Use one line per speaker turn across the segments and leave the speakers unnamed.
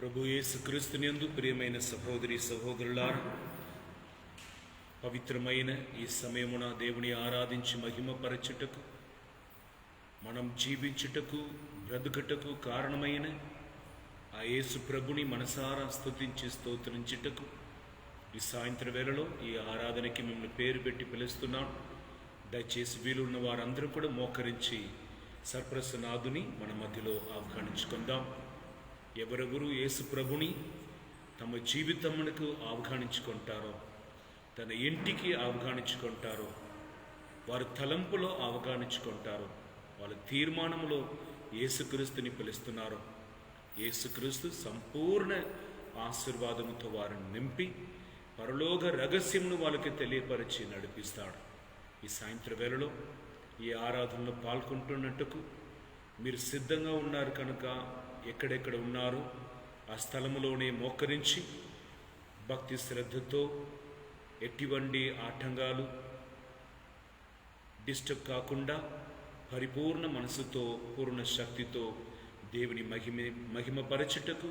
ప్రభు యేసుక్రీస్తునందు ప్రియమైన సహోదరి సహోదరులారా, పవిత్రమైన ఈ సమయమున దేవుని ఆరాధించి మహిమపరచుటకు, మనం జీవించుటకు బ్రతుకుటకు కారణమైన ఆ యేసు ప్రభుని మనసారా స్తుతించి స్తోత్రించుటకు ఈ సాయంత్రం వేళలో ఈ ఆరాధనకి మిమ్మల్ని పేరు పెట్టి పిలుస్తున్నాం. దయచేసి వీలున్న వారందరూ కూడా మోకరించి సర్ప్రసనాథుని మన మధ్యలో ఆహ్వానించుకుందాం. ఎవరెవరు యేసు ప్రభుని తమ జీవితమునకు ఆహ్వానించుకుంటారో, తన ఇంటికి ఆహ్వానించుకుంటారో, వారి తలంపులో ఆహ్వానించుకుంటారో, వాళ్ళ తీర్మానంలో యేసుక్రీస్తుని పిలుస్తున్నారో, యేసుక్రీస్తు సంపూర్ణ ఆశీర్వాదముతో వారిని నింపి పరలోక రహస్యమును వాళ్ళకి తెలియపరిచి నడిపిస్తాడు. ఈ సాయంత్రం వేళలో ఈ ఆరాధనలో పాల్గొంటున్నట్టుకు మీరు సిద్ధంగా ఉన్నారు కనుక ఎక్కడెక్కడ ఉన్నారో ఆ స్థలములోనే మోకరించి భక్తి శ్రద్ధతో, ఎటువంటి ఆటంకాలు డిస్టర్బ్ కాకుండా పరిపూర్ణ మనసుతో, పూర్ణ శక్తితో దేవుని మహిమపరచుటకు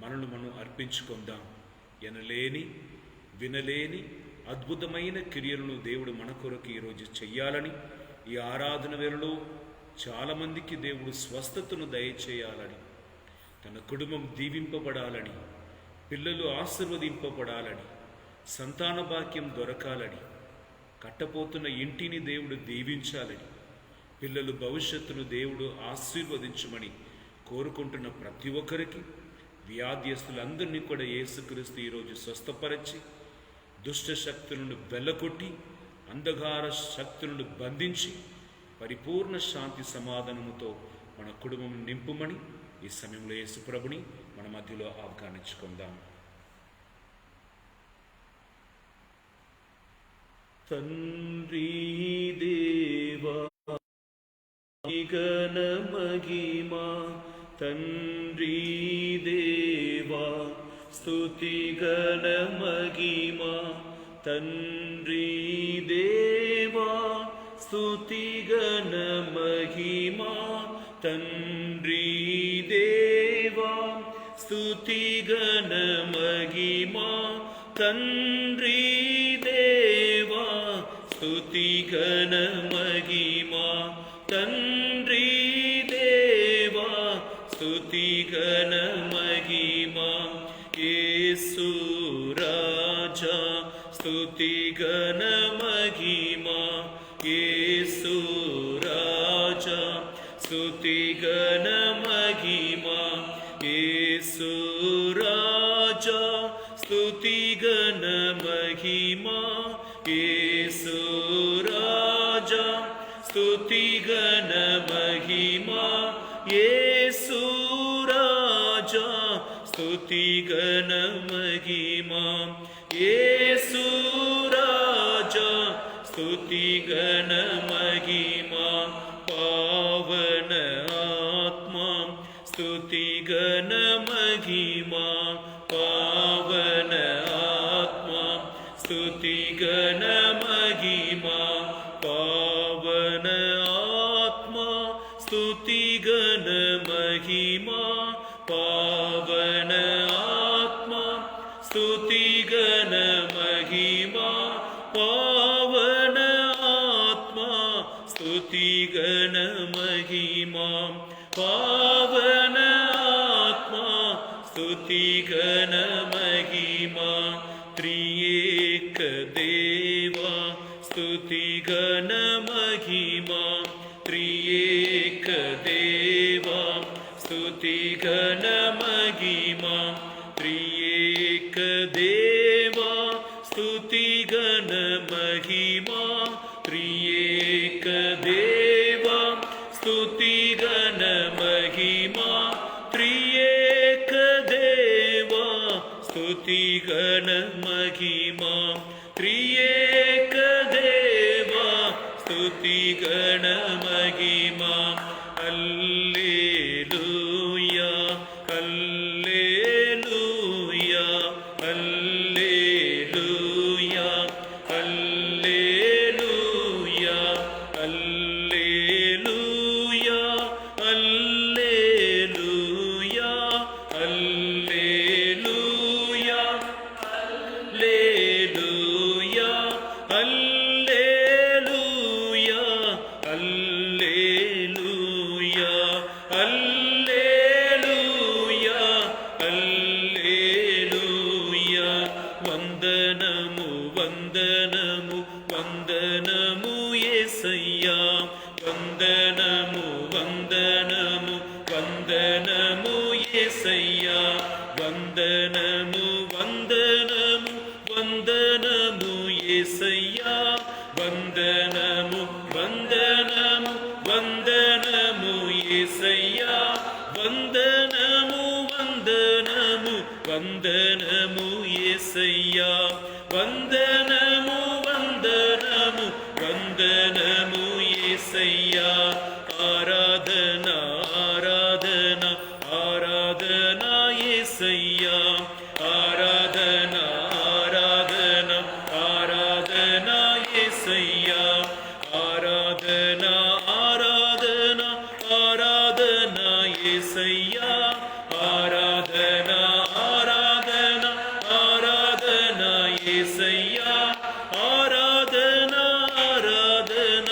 మనను మనం అర్పించుకుందాం. ఎనలేని వినలేని అద్భుతమైన క్రియలను దేవుడు మన కొరకు ఈరోజు చెయ్యాలని, ఈ ఆరాధన వేళలో చాలామందికి దేవుడు స్వస్థతను దయచేయాలని, తన కుటుంబం దీవింపబడాలని, పిల్లలు ఆశీర్వదింపబడాలని, సంతాన భాగ్యం దొరకాలని, కట్టపోతున్న ఇంటిని దేవుడు దీవించాలని, పిల్లలు భవిష్యత్తును దేవుడు ఆశీర్వదించమని కోరుకుంటున్న ప్రతి ఒక్కరికి, వ్యాధ్యస్తులందరినీ కూడా యేసుక్రీస్తు ఈరోజు స్వస్థపరచి దుష్ట శక్తులను వెల్లకొట్టి అంధకార శక్తులను బంధించి పరిపూర్ణ శాంతి సమాధానముతో మన కుటుంబం నింపుమని ఈ సమయంలో యేసు ప్రభుని మన మధ్యలో ఆహ్వానించుకుందాం. తండ్రి దేవా ఘన మహిమా, తండ్రి దేవా స్తుతి ఘన మహిమా, తండ్రి దేవా స్తుతి ఘన మహిమా, తండ్రి దేవా స్తుతి ఘన మహిమా, తండ్రి దేవా స్తుతి ఘన మహిమా, తండ్రి దేవా స్తుతి ఘన మహిమా, యేసు రాజా స్తుతి ఘన మహిమా, యేసు రాజా స్తుతి ఘన మహిమా, యేసు రాజా స్తుతి ఘన మహిమా, యేసు రాజా స్తుతి ఘన మహిమా, యేసు రాజా స్తుతి ఘన మహిమా, యేసు రాజా స్తుతి ఘన మహిమా, పావన ఆత్మా స్తుతి ఘన మహిమా, పావన ఆత్మా స్తుతి ఘన మహిమా, పావన ఆత్మా స్తుతి ఘన మహిమా, పావన ఆత్మా స్తుతి ఘన మహిమా, పావన ఆత్మా స్తుతి ఘన మహిమా, పావన ఆత్మా స్తుతి ఘన మహిమా, త్రియేక దేవా స్తుతి ఘన మహిమా, త్రియేక దేవా స్తుతి ఘన మహిమా, త్రియేక దేవా స్తుతి ఘన మహిమా, త్రియేక దేవా స్తుతి ఘన మహిమా, త్రియేక దేవా స్తుతి ఘన మహిమా, త్రియేక దేవా స్తుతి ఘన మహిమా. హల్లెలూయా hallelujah hallelujah hallelujah hallelujah hallelujah hallelujah hallelujah hallelujah hallelujah hallelujah hallelujah హల్లెలూయా వందనము వందనము వందనము యేసయ్యా వందనము వందనము వందనము యేసయ్యా వందనము వందనము వందనము యేసయ్యా వందనము వందనము వందనము యేసయ్యా వందనము వందనము వందనము యేసయ్యా వందనము వందనము వందనము యేసయ్యా ఆరాధన ఆరాధన ఆరాధన యేసయ్యా ఆరాధన ఆరాధన ఆరాధన యేసయ్యా ఆరాధన ఆరాధన ఆరాధన యేసయ్యా ఆరాధన ఆరాధన ఆరాధన యేసయ్యా ఆరాధన ఆరాధన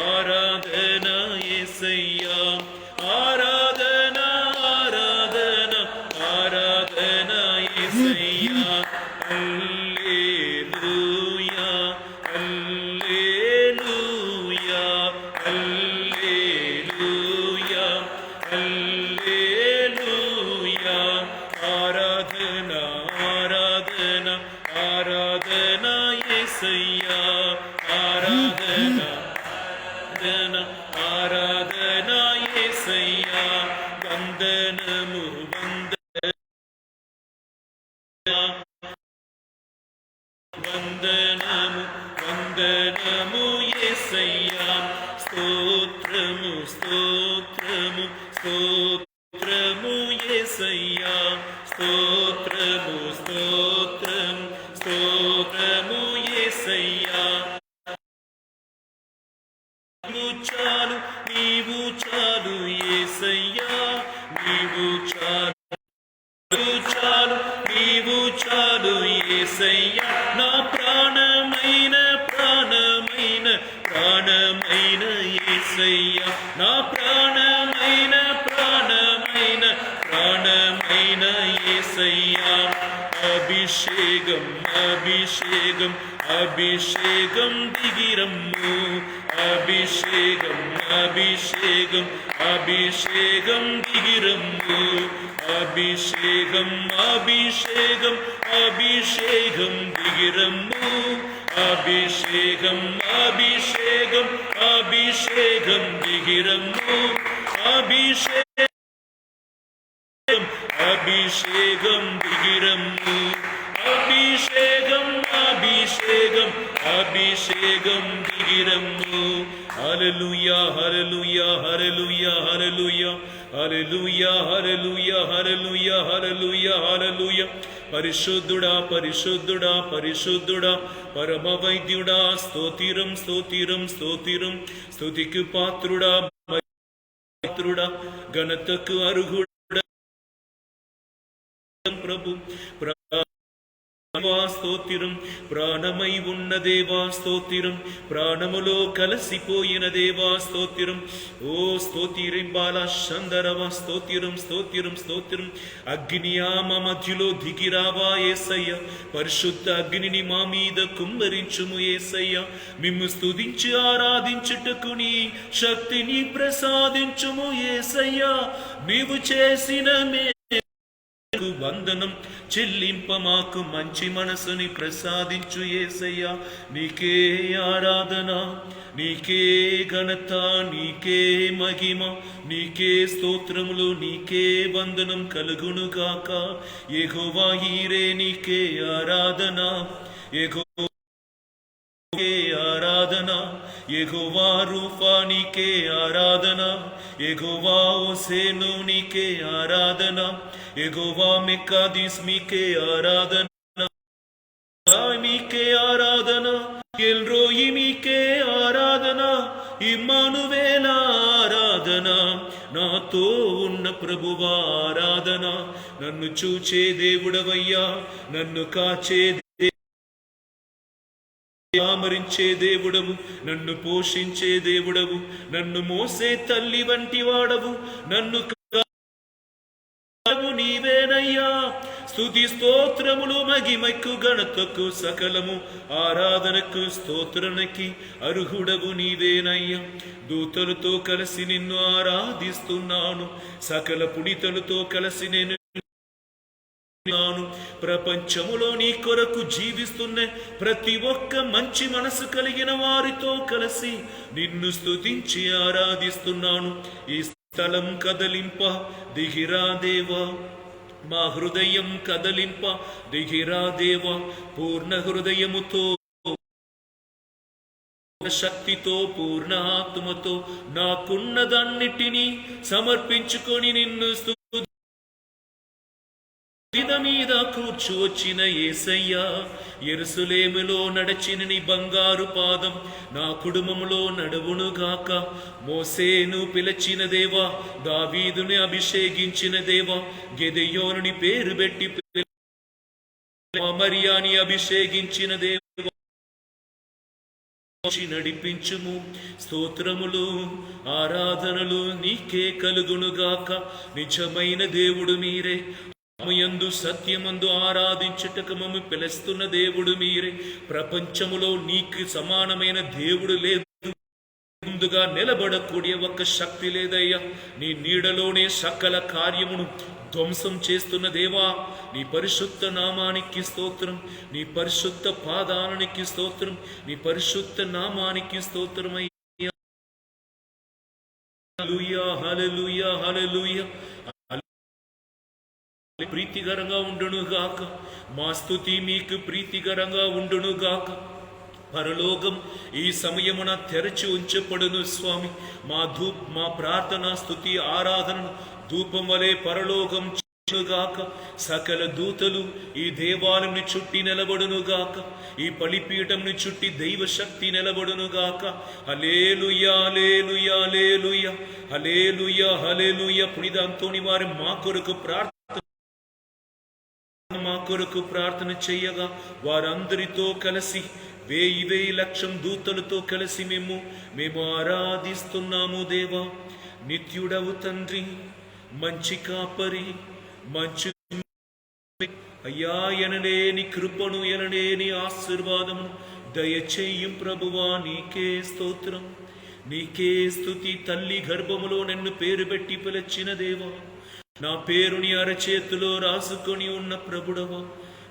ఆరాధన యేసయ్యా ఆరాధన ఆరాధన ఆరాధన యేసయ్యా హల్లెలూయా హల్లెలూయా హల్లెలూయా హల్లెలూయా ఆరాధన ఆరాధన ఆరాధన యేసయ్యా ఆరాధన ఆరాధన ఆరాధన యేసయ్యా వందనము వందనము వందనము యేసయ్యా స్తోత్రము స్తోత్రము స్తోత్రము యేసయ్యా స్తోత్రము స్తోత్రము స్తోత్రము యేసయ్యా చాలు నీవు చాలు యేసయ్యా నీవు చాలు చాలు నీవు చాలు యేసయ్యా నా ప్రాణమైన ప్రాణమైన ప్రాణమైన యేసయ్యా నా ప్రాణమైన ప్రాణమైన ప్రాణమైన యేసయ్యా అభిషేకం అభిషేకం అభిషేకం దిగిరమ్ము అభిషేకం అభిషేకం అభిషేకం దిగిరమ్ము అభిషేకం అభిషేకం అభిషేకం దిగిరమ్ము అభిషేకం అభిషేకం అభిషేకం దిగిరమ్ము అభిషేకం అభిషేకం దిగిరమ్ము అభిషేకం అభిషేకం అభిషేకం దిగిరమ్ము హల్లెలూయా hallelujah hallelujah hallelujah hallelujah hallelujah hallelujah hallelujah హల్లెలూయా పరిశుద్ధుడా పరిశుద్ధుడా పరిశుద్ధుడా పరమ వైద్యుడా స్తోత్రం స్తోత్రం స్తోత్రం స్తుతికి పాత్రుడా పాత్రుడా ఘనతకు అర్హుడా ప్రభు స్తోత్రం ప్రాణమై ఉన్న దేవా స్తోత్రం ప్రాణములో కలసిపోయిన దేవా స్తోత్రం ఓ స్తోత్రం బాల శందరవ స్తోత్రం స్తోత్రం స్తోత్రం అగ్ని మా మధ్యలో దిగిరావా యేసయ్య పరిశుద్ధ అగ్నిని మా మీద కుమ్మరించుము యేసయ్య మిమ్ము స్తుతించి ఆరాధించుటకు నీ శక్తిని ప్రసాదించుము యేసయ్య నీవు చేసిన వందనం చెల్లింప మాకు మంచి మనసుని ప్రసాదించు యేసయ్యా నీకే ఆరాధన నీకే ఘనత నీకే మహిమ నీకే స్తోత్రములు నీకే వందనం కలుగునుగాక యెహోవా ఈరే నీకే ఆరాధన యెహోవా ఆరాధన యెహోవా రూఫా నీకే ఆరాధన యెహోవా ఓసేను నీకే ఆరాధన యెహోవా మెక్కాదీస్ మీకే ఆరాధన మీకే ఆరాధన ఎల్రోయి మీకే ఆరాధన ఇమ్మానువేల ఆరాధన నాతో ఉన్న ప్రభువా ఆరాధన. నన్ను చూచే దేవుడవయ్యా, నన్ను కాచే ఆమరించే దేవుడవు, నన్ను పోషించే దేవుడవు, నన్ను మోసే తల్లి వంటి వాడవు, నన్ను నీవేనయ్యా. స్తుతి స్తోత్రములు మహిమకు ఘనతకు సకలము ఆరాధనకు స్తోత్రనకి అర్హుడవు నీవేనయ్యా. దూతలతో కలిసి నిన్ను ఆరాధిస్తున్నాను, సకల పుడితలతో కలిసి నేను ప్రపంచములో నీ కొరకు జీవిస్తున్న ప్రతి ఒక్క మంచి మనసు కలిగిన వారితో కలిసి నిన్ను స్తుతించి ఆరాధిస్తున్నాను. ఈ స్థలం కదలింప దిగిరా దేవా, మా హృదయం కదలింప దిగిరా దేవా. పూర్ణ హృదయముతో, శక్తితో, పూర్ణ ఆత్మతో నాకున్నదన్నిటినీ సమర్పించుకొని నిన్ను మీద కూర్చు వచ్చిన యేసయ్యా, యెరూషలేములో నడచిన నీ బంగారు పాదం నా కుటుంబంలో నడువునుగాక. మోసేను పిలిచిన దేవా, దావీదుని అభిషేకించిన దేవా, గెదెయోనుని పేరు పెట్టి మరియాని అభిషేకించిన దేవా, నడిపించుము. స్తోత్రములు ఆరాధనలు నీకే కలుగునుగాక. నిజమైన దేవుడు మీరే, యందు సత్యమందు ఆరాధించుటకు మమ్ము పిలుస్తున్న దేవుడు మీరే. ప్రపంచములో నీకు సమానమైన దేవుడు లేదు, ముందుగా నిలబడకూడే ఒక్క శక్తి లేదయ్యా. నీ నీడలోనే సకల కార్యమును ధ్వంసం చేస్తున్న దేవా, నీ పరిశుద్ధ నామానికి స్తోత్రం, నీ పరిశుద్ధ పాదానికి స్తోత్రం, నీ పరిశుద్ధ నామానికి స్తోత్రమయ్యా. హల్లెలూయా, హల్లెలూయా, హల్లెలూయా. ప్రీతికరంగా ఉండునుగాక, మా స్తుతి మీకు ప్రీతికరంగా ఉండునుగాక. పరలోకం ఈ సమయమున తెరచి ఉంచబడును స్వామి. మా ప్రార్థన, స్తుతి, ఆరాధనను ధూపం వలె పరలోకం గాక. సకల దూతలు ఈ దేవాలయంని చుట్టి నిలబడునుగాక, ఈ బలిపీఠంని చుట్టి దైవ శక్తి నిలబడునుగాక. హల్లెలూయా, హల్లెలూయా, హల్లెలూయా, హల్లెలూయా, హల్లెలూయా. పునీత అంతోని వారి మా కొరకు ప్రార్థన చేయగా వారందరితో కలిసి 1000 లక్షం దూతలతో కలిసి మేము ఆరాధిస్తున్నాము దేవా. నిత్యుడవు తండ్రి, మంచి కాపరి, మంచి అయ్యా, ఎనలేని కృపను, ఎనలేని ఆశీర్వాదమును దయచేయం ప్రభువా. నీకే స్తోత్రం, నీకే స్తుతి. తల్లి గర్భములో నన్ను పేరు పెట్టి పిలిచిన దేవా, నా పేరుని అరచేతిలో రాసుకొని ఉన్న ప్రభుడవా,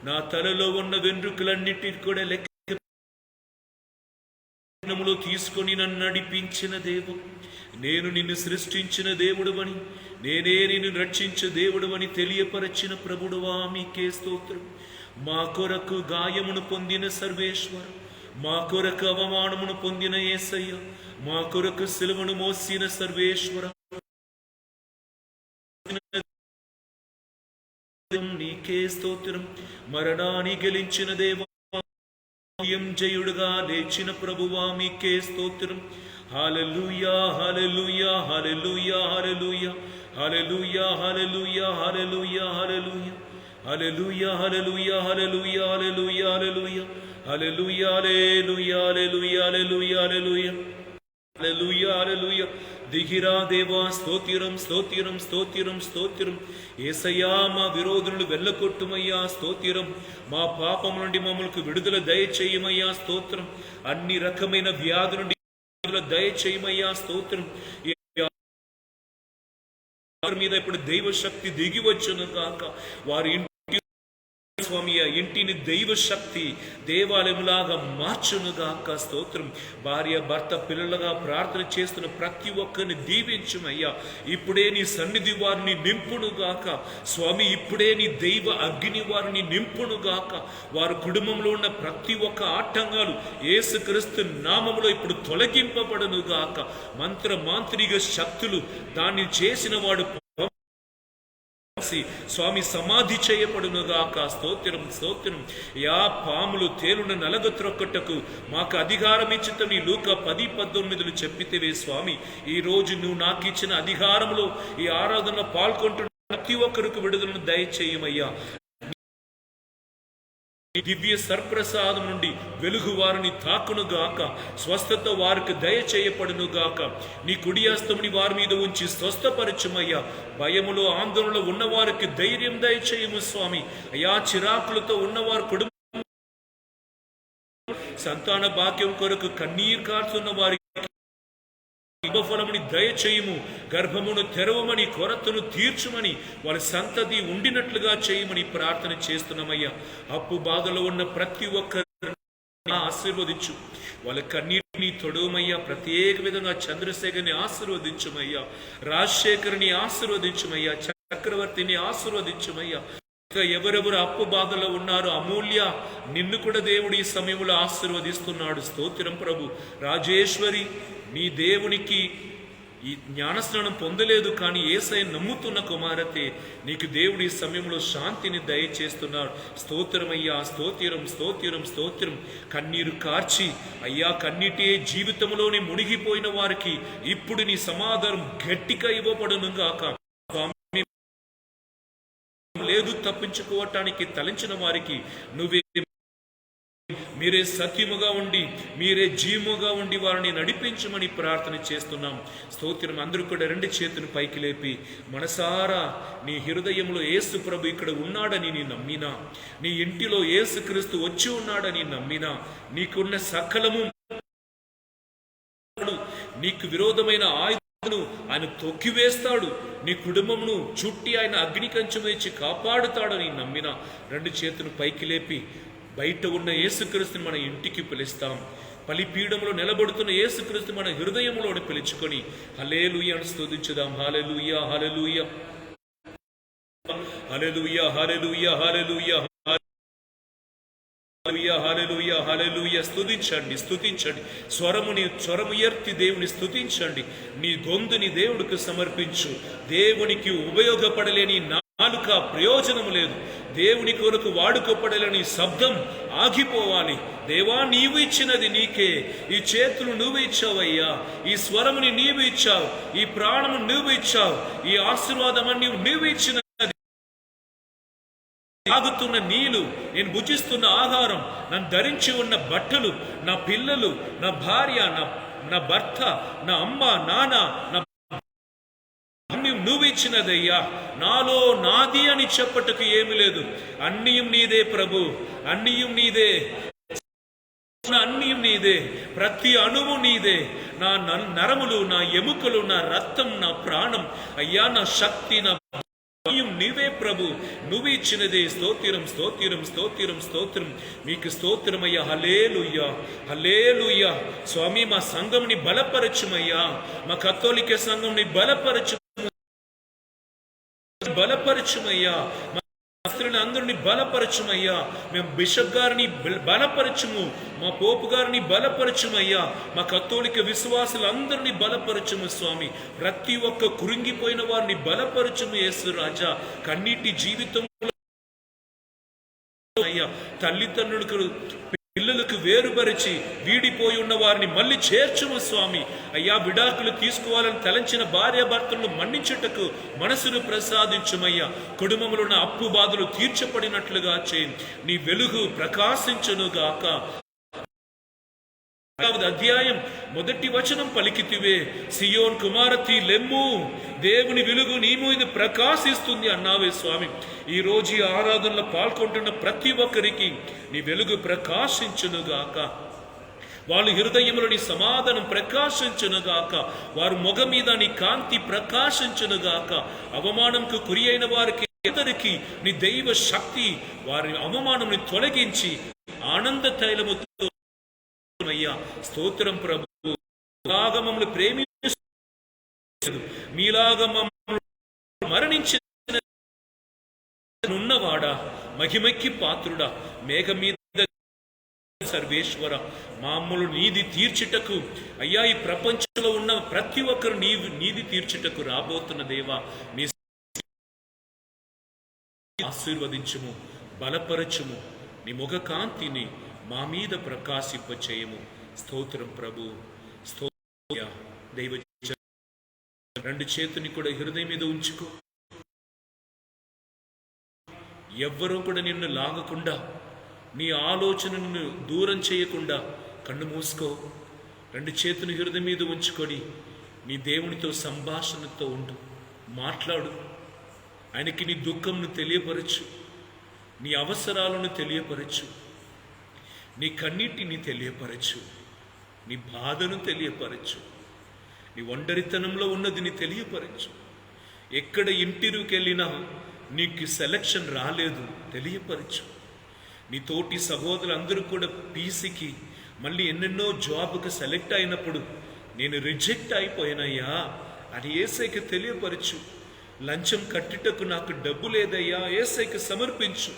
నా తలలో ఉన్న వెంట్రుకలన్నిటి కూడా లెక్కలో తీసుకొని నన్ను నడిపించిన దేవ, నేను నిన్ను సృష్టించిన దేవుడవని, నేనే నిన్ను రక్షించే దేవుడవని తెలియపరచిన ప్రభుడవా, మీకే స్తోత్రం. మా కొరకు గాయమును పొందిన సర్వేశ్వర, మా కొరకు అవమానమును పొందిన యేసయ్య, మా కొరకు సిలువను మోసిన సర్వేశ్వర, నీకే స్తోత్రం. మరణాన్ని గెలించిన దేవా, జయుడుగా లేచిన ప్రభువా, మీకే స్తోత్రం. హల్లెలూయా, hallelujah, hallelujah, hallelujah, hallelujah, hallelujah, hallelujah, hallelujah, hallelujah, hallelujah, hallelujah, hallelujah, hallelujah, hallelujah, hallelujah, hallelujah, hallelujah, hallelujah, హల్లెలూయా. దిగిరా దేవా, స్తోత్రం, స్తోత్రం, స్తోత్రం, స్తోత్రం. యేసయ్యా, మా విరోధులను వెళ్ళకొట్టుమయ్యా, స్తోత్రం. మా పాపం నుండి మమ్మల్ని విడుదల దయచేయమయ్యా, స్తోత్రం. అన్ని రకమైన వ్యాధి నుండి దయచేయమయ్యా, స్తోత్రం. వారి మీద ఇప్పుడు దైవ శక్తి దిగి వచ్చును కాక. వారి స్వామి ఇంటిని దైవ శక్తి దేవాలయంలాగా మార్చునుగాక, స్తోత్రం. భార్య, భర్త, పిల్లలుగా ప్రార్థన చేస్తున్న ప్రతి ఒక్కరిని దీవించుమయ్యా. ఇప్పుడే నీ సన్నిధి వారిని నింపునుగాక స్వామి. ఇప్పుడే నీ దైవ అగ్ని వారిని నింపునుగాక. వారి కుటుంబంలో ఉన్న ప్రతి ఒక్క ఆటంకాలు యేసుక్రీస్తు నామములో ఇప్పుడు తొలగింపబడునుగాక. మంత్ర మాంత్రిక శక్తులు దాన్ని చేసిన వాడు స్వామి సమాధి చేయబడునుగాక. స్తోత్రం స్తోత్రం. యా పాములు తేలును నలగత్రొక్కటకు మాకు అధికారం ఇచ్చితని లూకా 10:19 చెప్పితేవే స్వామి. ఈ రోజు నువ్వు నాకు ఇచ్చిన అధికారంలో ఈ ఆరాధనలో పాల్గొంటున్న ప్రతి ఒక్కరికి విడుదలను దయచేయమయ్యా. దివ్య సర్ప్రసాదం నుండి వెలుగు వారిని తాకునుగాక. స్వస్థత వారికి దయచేయబడునుగాక. నీ కుడి హస్తముని వారి మీద ఉంచి స్వస్థపరచుమయ్యా. భయములో ఆందోళనలో ఉన్నవారికి ధైర్యం దయచేయము స్వామి. అయా చిరాకులతో ఉన్నవారు కుటుంబ సంతాన భాగ్యం కొరకు కన్నీరు కార్చున్న వారికి గర్భఫలముని దయచేయము. గర్భమును తెరవమని, కొరతను తీర్చుమని, వాళ్ళ సంతతి ఉండినట్లుగా చేయమని ప్రార్థన చేస్తున్నామయ్యా. అప్పు బాధలో ఉన్న ప్రతి ఒక్కరిని ఆశీర్వదించు. వాళ్ళ కన్నీటిని తొడవమయ్యా. ప్రత్యేక విధంగా చంద్రశేఖర్ని ఆశీర్వదించుమయ్యా. రాజశేఖర్ని ఆశీర్వదించుమయ్యా. చక్రవర్తిని ఆశీర్వదించుమయ్యా. ఎవరెవరు అప్పు బాధలో ఉన్నారో అమూల్య, నిన్ను కూడా దేవుడు ఈ సమయంలో ఆశీర్వదిస్తున్నాడు. స్తోత్రం ప్రభు. రాజేశ్వరి, నీ దేవునికి ఈ జ్ఞానస్నానం పొందలేదు కానీ యేసయ్య నమ్ముతున్న కుమారతే, నీకు దేవుడు ఈ సమయంలో శాంతిని దయచేస్తున్నాడు. స్తోత్రమయ్యా. స్తోత్రం స్తోత్రం స్తోత్రం. కన్నీరు కార్చి అయ్యా కన్నీటే జీవితంలోనే మునిగిపోయిన వారికి ఇప్పుడు నీ సమాధానం గట్టిగా ఇవ్వబడును గాక. లేదు తప్పించుకోవటానికి తలంచిన వారికి మీరే సత్యముగా ఉండి మీరే జీవముగా ఉండి వారిని నడిపించమని ప్రార్థన చేస్తున్నాం. స్తోత్రం. అందరూ కూడా రెండు చేతులు పైకి లేపి మనసారా నీ హృదయంలో యేసు ప్రభు ఇక్కడ ఉన్నాడని నీ నమ్మినా, నీ ఇంటిలో యేసు క్రీస్తు వచ్చి ఉన్నాడని నమ్మినా, నీకున్న సకలము నీకు విరోధమైన ఆయుధాలను ఆయన తొక్కివేస్తాడు. నీ కుటుంబమును చుట్టి ఆయన అగ్ని కంచె వేచి కాపాడుతాడని నమ్మిన రెండు చేతులు పైకి లేపి బయట ఉన్న యేసుక్రీస్తుని మన ఇంటికి పిలుస్తాం. బలిపీఠంలో నిలబడుతున్న యేసుక్రీస్తు మన హృదయంలోని పిలుచుకొని హల్లెలూయా అని స్తుతించుదాం. హల్లెలూయా hallelujah hallelujah hallelujah hallelujah hallelujah హల్లెలూయా. స్తుతించండి స్తుతించండి. స్వరము ఎత్తి దేవుని స్తుతించండి. నీ గొంతుని దేవుడికి సమర్పించు. దేవునికి ఉపయోగపడలేని నాలుక ప్రయోజనం లేదు. దేవుని కొరకు వాడుకోపడలేని శబ్దం ఆగిపోవాలి. దేవా, నీవు ఇచ్చినది నీకే. ఈ చేతులు నువ్వు ఇచ్చావయ్యా. ఈ స్వరముని నీవు ఇచ్చావు. ఈ ప్రాణము నువ్వు ఇచ్చావు. ఈ ఆశీర్వాదం నువ్వు ఇచ్చిన తాగుతున్న నీళ్లు, నేను భుజిస్తున్న ఆహారం, నన్ను ధరించి ఉన్న బట్టలు, నా పిల్లలు, నా భార్య, నా భర్త, నా అమ్మ నాన్న, నా నువ్వు ఇచ్చినదయ్యా. నాలో నాది అని చెప్పటకు ఏమి లేదు. అన్నియం నీదే ప్రభు. అన్నియం నీదే. అన్నియం నీదే. ప్రతి అణువు నీదే. నా నరములు, నా ఎముకలు, నా రక్తం, నా ప్రాణం అయ్యా, నా శక్తి, నా నీవే ప్రభు. నువ్వు ఇచ్చినదే. స్తోత్రం స్తోత్రం స్తోత్రం స్తోత్రం. మీకు స్తోత్రమయ్యా. హల్లెలూయా హల్లెలూయా. స్వామి, మా సంఘంని బలపరచుమయ్యా. మా కథోలిక సంఘంని బలపరచుమయ్యా. అందరిని బలపరచుమయ్యా. మేము బిషప్ గారిని బలపరచుము. మా పోపు గారిని బలపరచుమయ్యా. మా కథోలిక విశ్వాసులందరినీ బలపరచుము స్వామి. ప్రతి ఒక్క కురింగిపోయిన వారిని బలపరచుము యేసు రాజా. కన్నీటి జీవితం అయ్యా. తల్లిదండ్రులకు పిల్లలకు వేరుపరిచి వీడిపోయి ఉన్న వారిని మళ్ళీ చేర్చుము స్వామి. అయ్యా, విడాకులు తీసుకోవాలని తలంచిన భార్యాభర్తలను మన్నించుటకు మనసును ప్రసాదించుమయ్యా. కుటుంబంలో ఉన్న అప్పు బాధలు తీర్చబడినట్లుగా చేయి. నీ వెలుగు ప్రకాశించునుగాక. అధ్యాయం 1వ వచనం పలికితివే, సియోన్ కుమారతి లెమ్ము, దేవుని వెలుగు నీ మీద ప్రకాశిస్తుంది అన్నావే స్వామి. ఈ రోజు ఈ ఆరాధనలో పాల్గొంటున్న ప్రతి ఒక్కరికి నీ వెలుగు ప్రకాశించునుగాక. వాళ్ళ హృదయంలో నీ సమాధానం ప్రకాశించునుగాక. వారి మొగ మీద నీ కాంతి ప్రకాశించునుగాక. అవమానంకు గురి అయిన వారికి అందరికీ నీ దైవ శక్తి వారి అవమానం తొలగించి ఆనంద తైలముతో అయ్యా. స్తోత్రం ప్రభు. మీలాగా మమ్మల్ని ప్రేమించు, మీలాగా మమ్మల్ని మరణించిన ఉన్నవాడా, మహిమకి పాత్రుడా, మేఘ మీద సర్వేశ్వర, మామూలు నీది తీర్చుటకు అయ్యా, ఈ ప్రపంచంలో ఉన్న ప్రతి ఒక్కరు నీది తీర్చుటకు రాబోతున్న దేవా, నీ ఆశీర్వదించుము, బలపరచుము, నీ ముఖకాంతిని మా మీద ప్రకాశింపచేయము. స్తోత్రం ప్రభు, స్తోత్ర. దైవ రెండు చేతుని కూడా హృదయం మీద ఉంచుకో. ఎవ్వరూ కూడా నిన్ను లాగకుండా, నీ ఆలోచనను దూరం చేయకుండా కన్ను మూసుకో. రెండు చేతుని హృదయం మీద ఉంచుకొని నీ దేవునితో సంభాషణతో ఉండు, మాట్లాడు. ఆయనకి నీ దుఃఖంను తెలియపరచు, నీ అవసరాలను తెలియపరచు, నీ కన్నీటిని తెలియపరచు, నీ బాధను తెలియపరచు, నీ ఒంటరితనంలో ఉన్నదిని తెలియపరచు. ఎక్కడ ఇంటర్వ్యూకి వెళ్ళినా నీకు సెలక్షన్ రాలేదు తెలియపరచు. నీ తోటి సహోదరులందరూ కూడా పీసీకి మళ్ళీ ఎన్నెన్నో జాబ్కి సెలెక్ట్ అయినప్పుడు నేను రిజెక్ట్ అయిపోయానయ్యా అని యేసయ్యకి తెలియపరచు. లంచం కట్టుటకు నాకు డబ్బు లేదయ్యా, యేసయ్యకి సమర్పించు.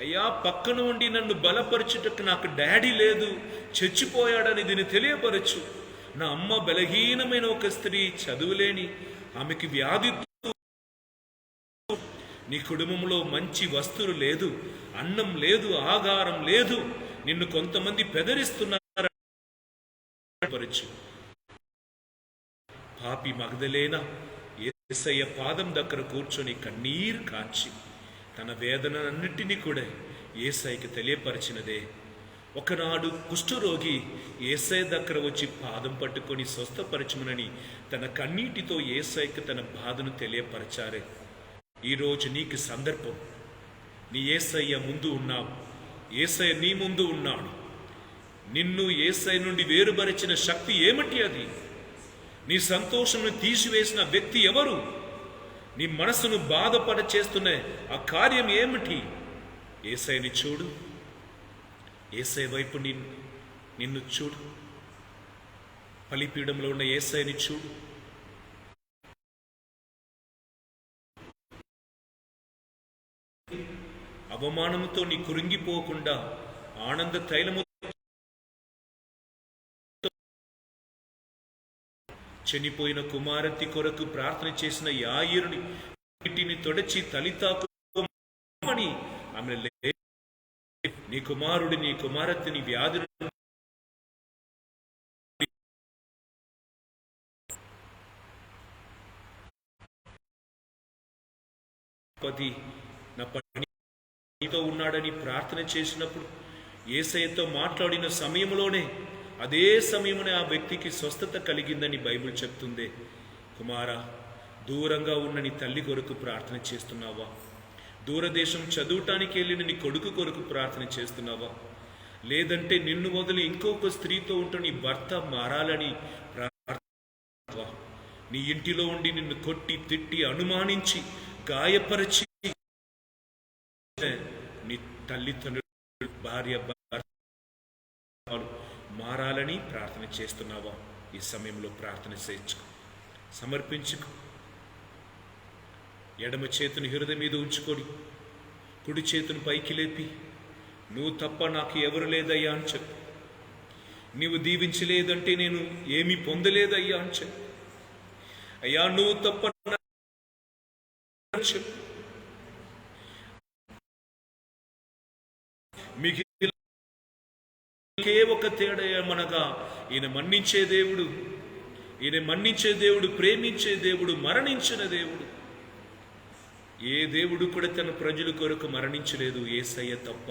అయ్యా, పక్కన ఉండి నన్ను బలపరచుటకు నాకు డాడీ లేదు, చచ్చిపోయాడని దీన్ని తెలియపరచు. నా అమ్మ బలహీనమైన ఒక స్త్రీ, చదువులేని, ఆమెకి వ్యాధి, నీ కుటుంబంలో మంచి వస్తువులు లేదు, అన్నం లేదు, ఆహారం లేదు, నిన్ను కొంతమంది బెదిరిస్తున్నారు. పాపి మగదలేనా యేసయ్య పాదం దగ్గర కూర్చొని కన్నీరు కాచి తన వేదనన్నిటినీ కూడా యేసయ్యకి తెలియపరిచినదే. ఒకనాడు కుష్ఠరోగి యేసయ్య దగ్గర వచ్చి పాదం పట్టుకొని స్వస్థపరచమనని తన కన్నీటితో యేసయ్యకి తన బాధను తెలియపరచారే. ఈరోజు నీకు సందర్భం. నీ యేసయ్య ముందు ఉన్నావు, యేసయ్య నీ ముందు ఉన్నాడు. నిన్ను యేసయ్య నుండి వేరుపరిచిన శక్తి ఏమిటి? అది నీ సంతోషమును తీసివేసిన వ్యక్తి ఎవరు? నీ మనసును బాధపడచేస్తున్న ఆ కార్యం ఏమిటి? యేసయ్యని చూడు, యేసయ్య వైపు నిన్ను చూడు. బలిపీఠంలో ఉన్న యేసయ్యని చూడు. అవమానంతో నీ కురింగిపోకుండా ఆనంద తైలము చనిపోయిన కుమారతి కొరకు ప్రార్థన చేసిన యాయిరుని ఇంటిని తొడచి తలితాకుని ఆమె నీ కుమారుడి, నీ కుమారతిని వ్యాధి నా పనితో ఉన్నాడని ప్రార్థన చేసినప్పుడు యేసయ్యతో మాట్లాడిన సమయంలోనే అదే సమయమునే ఆ వ్యక్తికి స్వస్థత కలిగిందని బైబిల్ చెప్తుంది. కుమారా, దూరంగా ఉన్న నీ తల్లి కొరకు ప్రార్థన చేస్తున్నావా? దూరదేశం చదువుటానికి వెళ్ళిన నీ కొడుకు కొరకు ప్రార్థన చేస్తున్నావా? లేదంటే నిన్ను వదిలి ఇంకొక స్త్రీతో ఉంటూ నీ భర్త మారాలని ప్రార్థన? నీ ఇంటిలో ఉండి నిన్ను కొట్టి, తిట్టి, అనుమానించి, గాయపరిచి నీ తల్లిదండ్రులు, భార్య, మారాలని ప్రార్థన చేస్తున్నావా? ఈ సమయంలో ప్రార్థన చేయించుకో, సమర్పించుకో. ఎడమ చేతుని హృదయం మీద ఉంచుకొని కుడి చేతుని పైకి లేపి, నువ్వు తప్ప నాకు ఎవరు లేదయ్యా అని చెప్పు. నీవు దీవించలేదంటే నేను ఏమీ పొందలేదయ్యా అని చెప్పు. అయ్యా, నువ్వు తప్ప చెప్పు. ఒకే ఒక తేడా ఏమనగా ఈయన మన్నించే దేవుడు, ఈయన మన్నించే దేవుడు, ప్రేమించే దేవుడు, మరణించిన దేవుడు. ఏ దేవుడు కూడా తన ప్రజల కొరకు మరణించలేదు, యేసయ్య తప్ప.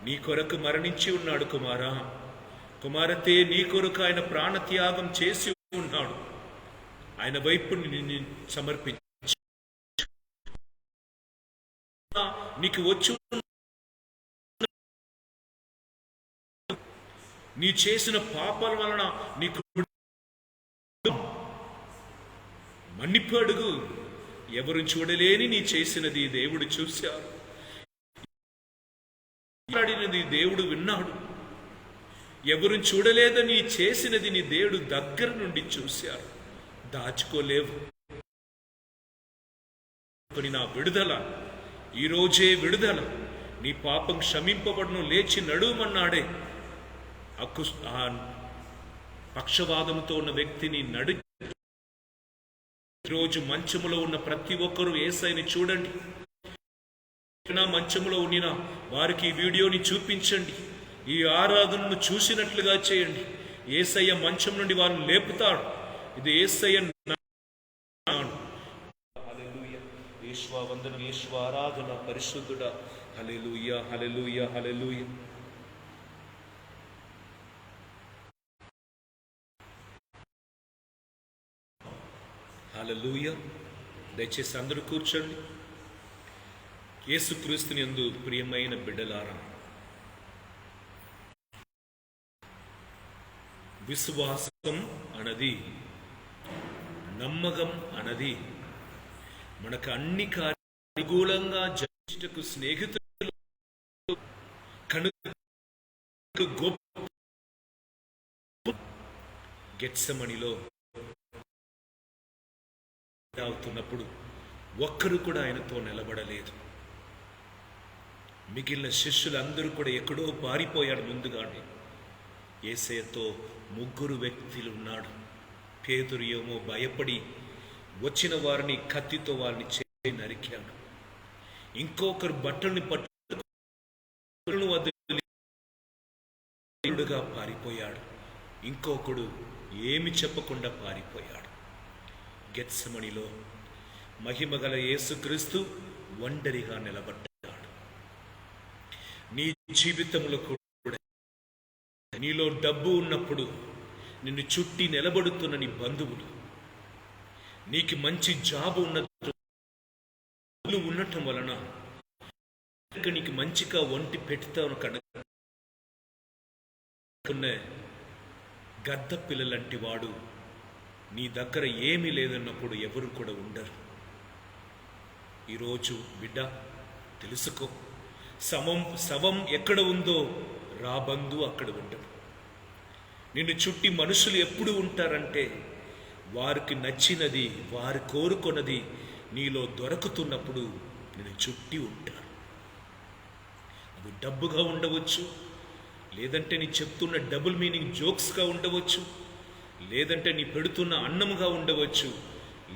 నీ కొరకు మరణించి ఉన్నాడు కుమారా, కుమారతే, నీ కొరకు ఆయన ప్రాణత్యాగం చేసి ఉన్నాడు. ఆయన వైపు నిన్ను సమర్పించు. నీకు వచ్చి నీ చేసిన పాపాల వలన నీకు మన్నిపు అడుగు. ఎవరు చూడలేని నీ చేసినది దేవుడు చూశాడు, మాట్లాడినది దేవుడు విన్నాడు. ఎవరు చూడలేదని చేసినది నీ దేవుడు దగ్గర నుండి చూశాడు. దాచుకోలేవు. నా విడుదల ఈరోజే విడుదల. నీ పాపం క్షమింపబడును, లేచి నడుమన్నాడే. ఆ పక్షవాదంతో ఉన్న వ్యక్తిని ఈరోజు మంచములో ఉన్న ప్రతి ఒక్కరూ యేసయ్యని చూడండి. మంచంలో ఉండిన వారికి ఈ వీడియోని చూపించండి. ఈ ఆరాధనను చూసినట్లుగా చేయండి. యేసయ్య మంచం నుండి వారిని లేపుతాడు. ఇది యేసయ్య వందనం, యేసు ఆరాధన, పరిశుద్ధుడా. హల్లెలూయా, హల్లెలూయా, హల్లెలూయా. హల్లెలూయా. దయచేసి అందరూ కూర్చోండి. యేసుక్రీస్తుని యందు ప్రియమైన బిడ్డలారా, విశ్వాసం అన్నది, నమ్మకం అన్నది మనకు అన్ని అనుకూలంగా జరిగించటకు స్నేహితులు గొప్ప గెత్సెమనీలో అవుతున్నప్పుడు ఒక్కరు కూడా ఆయనతో నిలబడలేదు. మిగిలిన శిష్యులందరూ కూడా ఎక్కడో పారిపోయాడు. ముందుగానే యేసయ్యతో 3 వ్యక్తులు ఉన్నాడు. పేతురు ఏమో భయపడి వచ్చిన వారిని కత్తితో వారిని చేయి నరికాడు. ఇంకొకరు బట్టల్ని పట్టును వదిలిగా పారిపోయాడు. ఇంకొకడు ఏమి చెప్పకుండా పారిపోయాడు. గెత్సెమనీలో మహిమగల యేసుక్రీస్తు ఒంటరిగా నిలబడ్డాడు. నీ జీవితంలో కూడా నీలో డబ్బు ఉన్నప్పుడు నిన్ను చుట్టి నిలబడుతున్న నీ బంధువులు, నీకు మంచి జాబ్ ఉండటం వలన నీకు మంచిగా ఒంటి పెడతాను కనుక గద్ద పిల్లలంటి వాడు నీ దగ్గర ఏమీ లేదన్నప్పుడు ఎవరు కూడా ఉండరు. ఈరోజు బిడ్డ తెలుసుకో, శవం ఎక్కడ ఉందో రాబందు అక్కడ ఉండడు. నిన్ను చుట్టి మనుషులు ఎప్పుడు ఉంటారంటే వారికి నచ్చినది, వారు కోరుకున్నది నీలో దొరుకుతున్నప్పుడు నిన్ను చుట్టి ఉంటారు. అది డబ్బుగా ఉండవచ్చు, లేదంటే నీ చెప్తున్న డబుల్ మీనింగ్ జోక్స్గా ఉండవచ్చు, లేదంటే నీ పెడుతున్న అన్నముగా ఉండవచ్చు,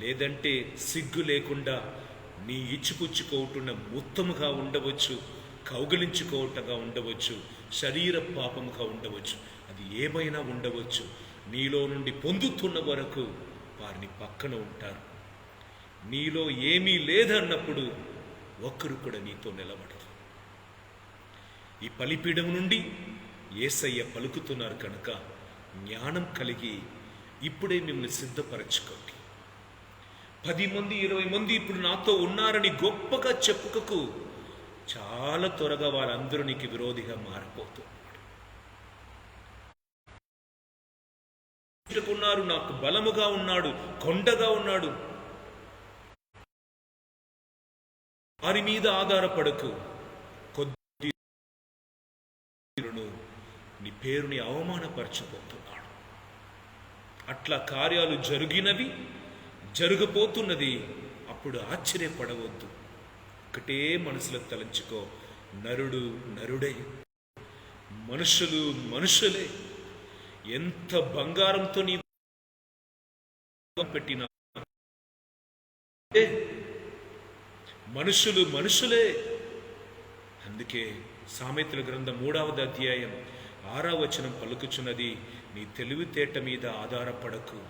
లేదంటే సిగ్గు లేకుండా నీ ఇచ్చిపుచ్చుకోవటున్న మొత్తముగా ఉండవచ్చు, కౌగిలించుకోవటంగా ఉండవచ్చు, శరీర పాపముగా ఉండవచ్చు. అది ఏమైనా ఉండవచ్చు. నీలో నుండి పొందుతున్న వరకు వారిని పక్కన ఉంటారు. నీలో ఏమీ లేదన్నప్పుడు ఒక్కరు కూడా నీతో నిలబడరు. ఈ బలిపీఠం నుండి యేసయ్య పలుకుతున్నారు కనుక జ్ఞానం కలిగి ఇప్పుడే మిమ్మల్ని సిద్ధపరచుకోండి. 10 మంది 20 మంది ఇప్పుడు నాతో ఉన్నారని గొప్పగా చెప్పుకకు. చాలా త్వరగా వారందరూ నీకు విరోధిగా మారిపోతున్నారు. నాకు బలముగా ఉన్నాడు, కొండగా ఉన్నాడు, వారి మీద ఆధారపడకు. కొద్ది నీ పేరుని అవమానపరచబోతున్నాడు. అట్లా కార్యాలు జరిగినవి, జరగబోతున్నది. అప్పుడు ఆశ్చర్యపడవద్దు. ఒకటే మనసులో తలంచుకో, నరుడు నరుడే, మనుషులు మనుషులే. ఎంత బంగారంతో నీ పెట్టినా మనుషులు మనుషులే. అందుకే సామెతల గ్రంథం 3వ అధ్యాయం 6వ వచనం పలుకుచున్నది, నీ తెలివితేట మీద ఆధారపడకు,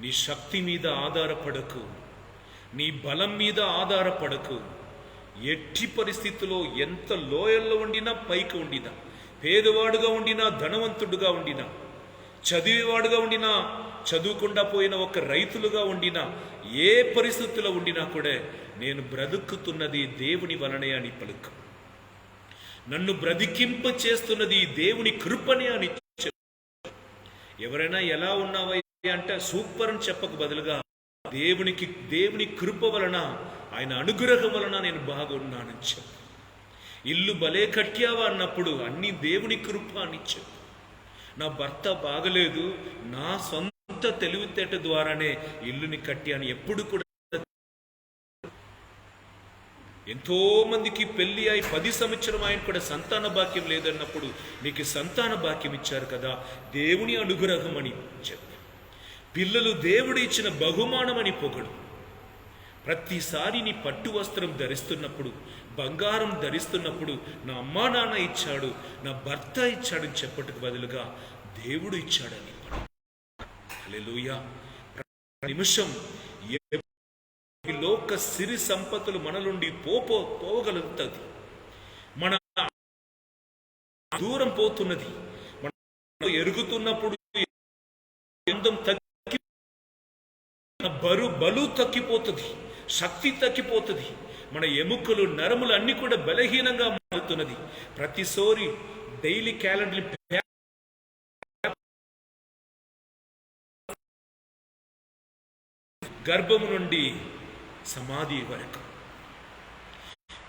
నీ శక్తి మీద ఆధారపడకు, నీ బలం మీద ఆధారపడకు. ఎట్టి పరిస్థితుల్లో ఎంత లోయల్లో ఉండినా, పైకి ఉండినా, పేదవాడుగా ఉండినా, ధనవంతుడుగా ఉండినా, చదివేవాడుగా ఉండినా, చదువుకుండా పోయిన ఒక రైతులుగా ఉండినా, ఏ పరిస్థితుల్లో ఉండినా కూడా నేను బ్రతుకుతున్నది దేవుని వలనే అని పలుకు. నన్ను బ్రతికింప చేస్తున్నది దేవుని కృపనే అని. ఎవరైనా ఎలా ఉన్నావయ్యా అంటే సూపర్ అని చెప్పకు బదులుగా దేవుని కృప వలన, ఆయన అనుగ్రహం వలన నేను బాగున్నానని చెప్పు. ఇల్లు భలే కట్టావా అన్నప్పుడు అన్ని దేవుని కృప అని చెప్పు. నా భర్త బాగలేదు, నా సొంత తెలివితేట ద్వారానే ఇల్లుని కట్టాను ఎప్పుడు కూడా. ఎంతో మందికి పెళ్లి అయి 10 సంవత్సరం ఆయన కూడా సంతాన భాగ్యం లేదన్నప్పుడు నీకు సంతాన భాగ్యం ఇచ్చారు కదా, దేవుని అనుగ్రహం అని చెప్పు. పిల్లలు దేవుడు ఇచ్చిన బహుమానం అని పొగడు. ప్రతిసారి నీ పట్టు వస్త్రం ధరిస్తున్నప్పుడు బంగారం ధరిస్తున్నప్పుడు నా అమ్మా నాన్న ఇచ్చాడు, నా భర్త ఇచ్చాడని చెప్పటకు బదులుగా దేవుడు ఇచ్చాడని. హల్లెలూయా. నిమిషం ఈ లోక సిరి సంపత్తులు మన నుండి పోగలుగుతుంది, మన దూరం పోతున్నది. మనం ఎరుగుతున్నప్పుడు బరువు తగ్గిపోతుంది, శక్తి తగ్గిపోతుంది, మన ఎముకలు నరములు అన్ని కూడా బలహీనంగా మారుతున్నది. ప్రతిసారి డైలీ క్యాలెండర్ గర్భము నుండి సమాధి వరకు.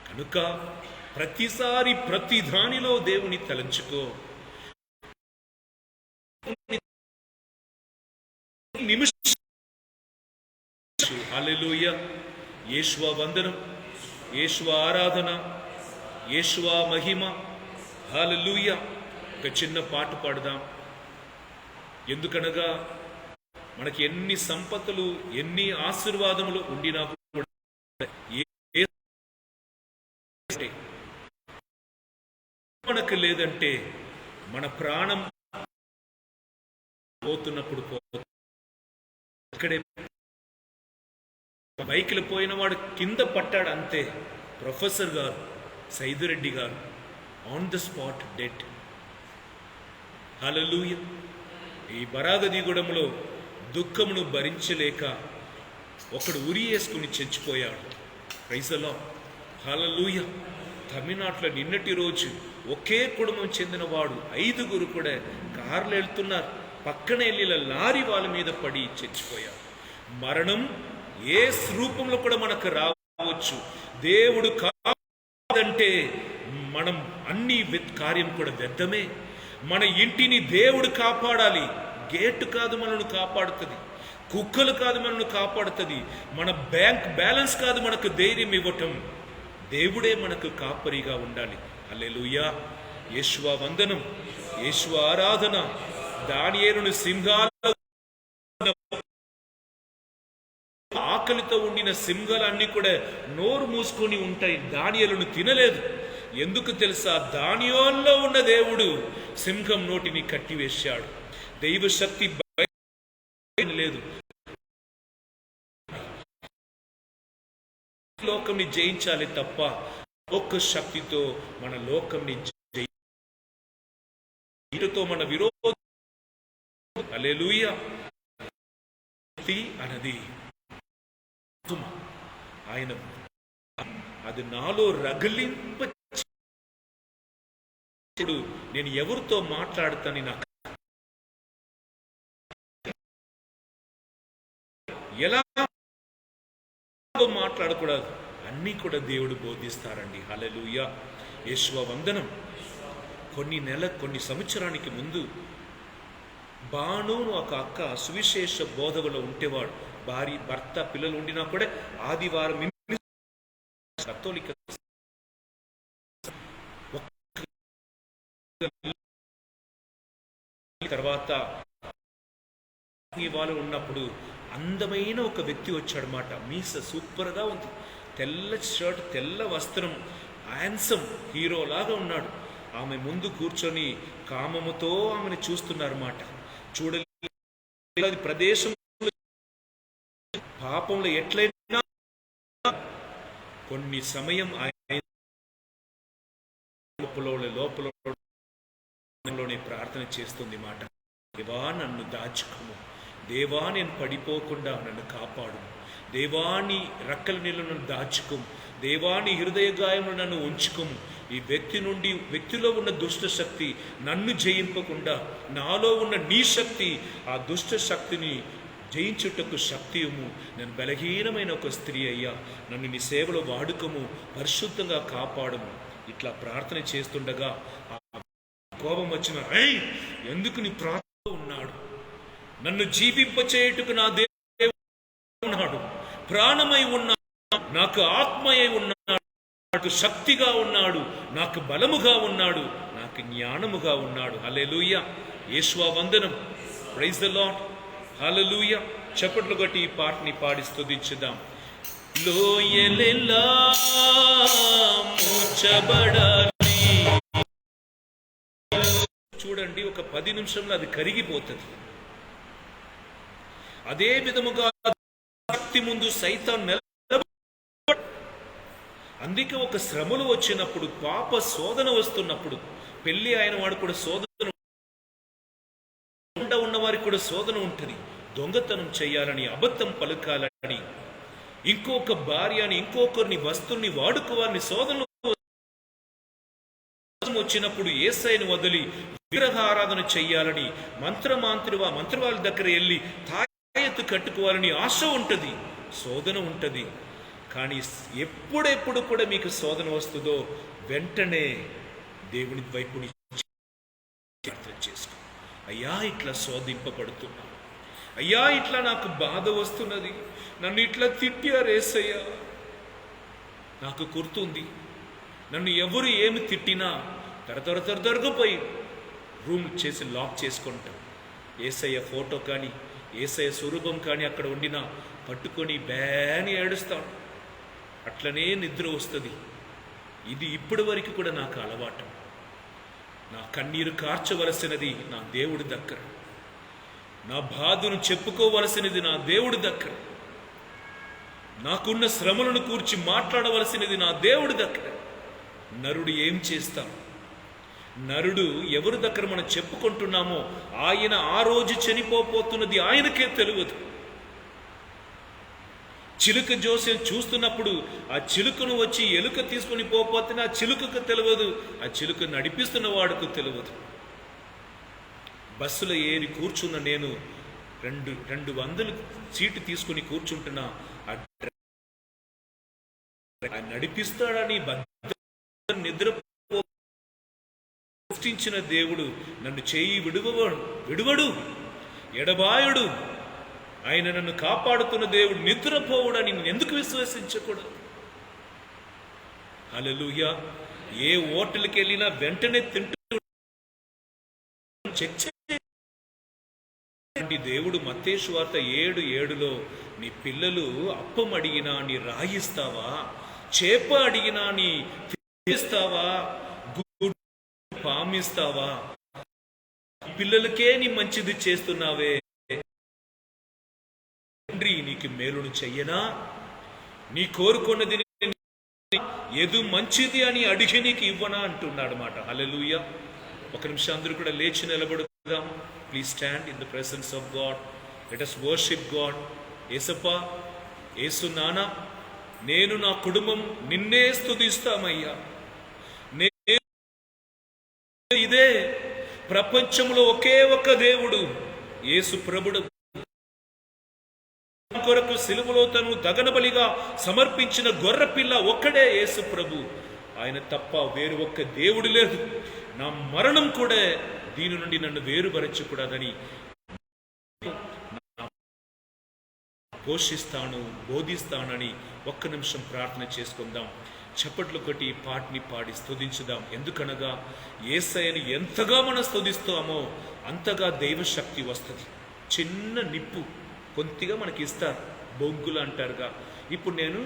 కనుక ప్రతిసారి ప్రతి దానిలో దేవుని తలంచుకో. హల్లెలూయా. యేషువా వందనం, యేషువా ఆరాధన, యేషువా మహిమ. హల్లెలూయా. ఒక చిన్న పాట పాడదాం. ఎందుకనగా మనకి ఎన్ని సంపదలు, ఎన్ని ఆశీర్వాదములు ఉండినా మనకు లేదంటే మన ప్రాణం పోతున్నప్పుడు ఇక్కడే బైక్లు పోయిన వాడు కింద పట్టాడు అంతే. Professor garu Saidu Reddy garu on the spot dead. Hallelujah. ఈ బరాగదిగూడెంలో దుఃఖమును భరించలేక ఒకడు ఉరి వేసుకుని చచ్చిపోయాడు. Praise the lord. హల్లెలూయా. తమిళనాడులో నిన్నటి రోజు ఒకే కుటుంబం చెందిన వాడు 5 కూడా కార్లు వెళ్తున్నారు, పక్కన వెళ్ళి లారీ వాళ్ళ మీద పడి చచ్చిపోయారు. మరణం ఏ రూపంలో కూడా మనకు రావచ్చు. దేవుడు కాదంటే మనం అన్ని కార్యం కూడా వ్యర్థమే. మన ఇంటిని దేవుడు కాపాడాలి. గేటు కాదు మనల్ని కాపాడుతుంది, కుక్కలు కాదు మనల్ని కాపాడుతుంది, మన బ్యాంక్ బ్యాలెన్స్ కాదు మనకు ధైర్యం ఇవ్వటం. దేవుడే మనకు కాపరిగా ఉండాలి. హల్లెలూయా. యేషువా వందనం, యేషువా ఆరాధన. దానియేలును సింహాల ఆకలితో ఉండిన సింహాలన్నీ కూడా నోరు మూసుకొని ఉంటాయి, దానియేలును తినలేదు. ఎందుకు తెలుసా? దానియేలులో ఉన్న దేవుడు సింహం నోటిని కట్టివేశాడు. దైవ శక్తి లేదు. లోకంని జయించాలి తప్ప లోక శక్తితో మన లోకంని వీటితో మన విరోధం. హల్లెలూయా. అన్నది ఆయన అది నాలో రగిలింప. నేను ఎవరితో మాట్లాడుతాను, నాకు ఎలా మాట్లాడకూడదు అన్నీ కూడా దేవుడు బోధిస్తారండి. హల్లెలూయా. యేషువా వందనం. కొన్ని సంవత్సరానికి ముందు బాణును ఒక అక్క సువిశేష బోధకులో ఉంటేవాడు. భార్య భర్త పిల్లలు ఉండినా కూడా ఆదివారం కథోలిక తర్వాత వాళ్ళు ఉన్నప్పుడు అందమైన ఒక వ్యక్తి వచ్చాడనమాట. మీస సూపర్గా ఉంది, తెల్ల షర్ట్, తెల్ల వస్త్రం, హ్యాండ్సమ్ హీరో లాగా ఉన్నాడు. ఆమె ముందు కూర్చొని కామముతో ఆమెను చూస్తున్నారన్నమాట. చూడలేదు ప్రదేశం పాపంలో ఎట్లయినా కొన్ని సమయం లోపలలోనే ప్రార్థన చేస్తుంది మాట. దేవా నన్ను దాచుకోము, దేవా నేను పడిపోకుండా నన్ను కాపాడు, దేవాని రక్కల నీళ్ళు నన్ను దాచుకోము, దేవాని హృదయ గాయము నన్ను ఉంచుకోము. ఈ వ్యక్తిలో ఉన్న దుష్ట శక్తి నన్ను జయింపకుండా నాలో ఉన్న నీ శక్తి, ఆ దుష్ట శక్తిని జయించుటకు శక్తియము. నేను బలహీనమైన ఒక స్త్రీ అయ్యా, నన్ను నీ సేవలో వాడుకము, పరిశుద్ధంగా కాపాడము. ఇట్లా ప్రార్థన చేస్తుండగా కోపం వచ్చిన, ఎందుకు నీ ప్రార్థన ఉన్నాడు, నన్ను జీవింపచేయుటకు నా దేవుడు ఉన్నాడు, ప్రాణమై ఉన్నాడు, నాకు ఆత్మయై ఉన్నాడు, నాకు శక్తిగా ఉన్నాడు, నాకు బలముగా ఉన్నాడు, నాకు జ్ఞానముగా ఉన్నాడు. హల్లెలూయా. యేషువా వందనం. Praise the lord. హల్లెలూయా. చప్పట్లు కొట్టి ఈ పాటని పాడి స్తుతించుదాం. లోయలెల్లా మూచబడాలి. చూడండి, ఒక 10 నిమిషంలో అది కరిగిపోతుంది. అదే విధముగా శక్తి ముందు సైతాన్ అందుకే ఒక శ్రమలు వచ్చినప్పుడు, పాప శోధన వస్తున్నప్పుడు, పెళ్లి అయిన వాడు కూడా శోధన, ఉన్నవారికి కూడా శోధన ఉంటుంది. దొంగతనం చేయాలని, అబద్ధం పలుకాలని, ఇంకొక భార్యని, ఇంకొకరిని, వస్తువుని వాడుకోవాలని శోధన వచ్చినప్పుడు యేసయ్యను వదిలి విగ్రహ ఆరాధన చెయ్యాలని, మంత్రవాళ్ళ దగ్గర వెళ్ళి తాయెత్తు కట్టుకోవాలని ఆశ ఉంటుంది, శోధన ఉంటుంది. కానీ ఎప్పుడెప్పుడు కూడా మీకు శోధన వస్తుందో వెంటనే దేవుని వైపు ప్రార్థన చేసుకో. అయ్యా, ఇట్లా శోధింపబడుతున్నా, అయ్యా ఇట్లా నాకు బాధ వస్తున్నది, నన్ను ఇట్లా తిట్టారు యేసయ్యా. నాకు గుర్తుంది, నన్ను ఎవరు ఏమి తిట్టినా దొరకపోయి రూమ్ చేసి లాక్ చేసుకుంటాం. యేసయ్య ఫోటో కానీ, యేసయ్య స్వరూపం కానీ అక్కడ ఉండినా పట్టుకొని బేని ఏడుస్తాను. అట్లనే నిద్ర వస్తుంది. ఇది ఇప్పటి వరకు కూడా నాకు అలవాటు. నా కన్నీరు కార్చవలసినది నా దేవుడి దగ్గర, నా బాధను చెప్పుకోవలసినది నా దేవుడి దగ్గర, నాకున్న శ్రమలను కూర్చి మాట్లాడవలసినది నా దేవుడి దగ్గర. నరుడు ఏం చేస్తాం? నరుడు ఎవరి దగ్గర మనం చెప్పుకుంటున్నామో ఆయన ఆ రోజు చనిపోతున్నది ఆయనకే తెలియదు. చిలుక జోస్యం చూస్తున్నప్పుడు ఆ చిలుకను వచ్చి ఎలుక తీసుకుని పోతే ఆ చిలుకకు తెలియదు, ఆ చిలుక నడిపిస్తున్న వాడుకు తెలియదు. బస్సులో ఏరి కూర్చున్న నేను 200 సీటు తీసుకుని కూర్చుంటున్నా, నడిపిస్తాడని నిద్ర సృష్టించిన దేవుడు నన్ను చేయి విడువడు, ఎడబాయుడు. ఆయన నన్ను కాపాడుతున్న దేవుడు నిద్రపోవుడని నేను ఎందుకు విశ్వసించకూడదు? హల్లెలూయా. ఏ హోటల్కి వెళ్ళినా వెంటనే తింటూ చెక్ చేయండి. దేవుడు మత్తయి సువార్త 7:7లో నీ పిల్లలు అప్పం అడిగినా నీ రాయిస్తావా, చేప అడిగినా నీ ఇస్తావా, పామిస్తావా? పిల్లలకే నీ మంచిది చేస్తున్నావే, తండ్రి నీకు మేలును చెయ్యనా? నీ కోరుకున్నది ఏదు మంచిది అని అడిగి నీకు ఇవ్వనా అంటున్నాడు మాట. హల్లెలూయా. ఒక నిమిషం అందరూ కూడా లేచి నిలబడుదాం. Please stand in the presence of God. Let us worship God. యేసప్పా, యేసు నాన్న, నేను నా కుటుంబం నిన్నే స్తుతిస్తామయ్యా. ఇదే ప్రపంచంలో ఒకే ఒక్క దేవుడు, యేసు ప్రభుడు కొరకు సిలువలో తను దగనబలిగా సమర్పించిన గొర్రెపిల్ల ఒక్కడే యేసు ప్రభు. ఆయన తప్ప వేరు ఒక్క దేవుడు లేదు. నా మరణం కూడా దీని నుండి నన్ను వేరుపరచకూడదని పోషిస్తాను, బోధిస్తానని ఒక్క నిమిషం ప్రార్థన చేసుకుందాం. చప్పట్లు కొట్టి పాటని పాడి స్తుతించుదాం. ఎందుకనగా యేసయ్యని ఎంతగా మనం స్తుతిస్తామో అంతగా దైవశక్తి వస్తుంది. చిన్న నిప్పు కొద్దిగా మనకి ఇస్తారు, బొగ్గులు అంటారుగా. ఇప్పుడు నేను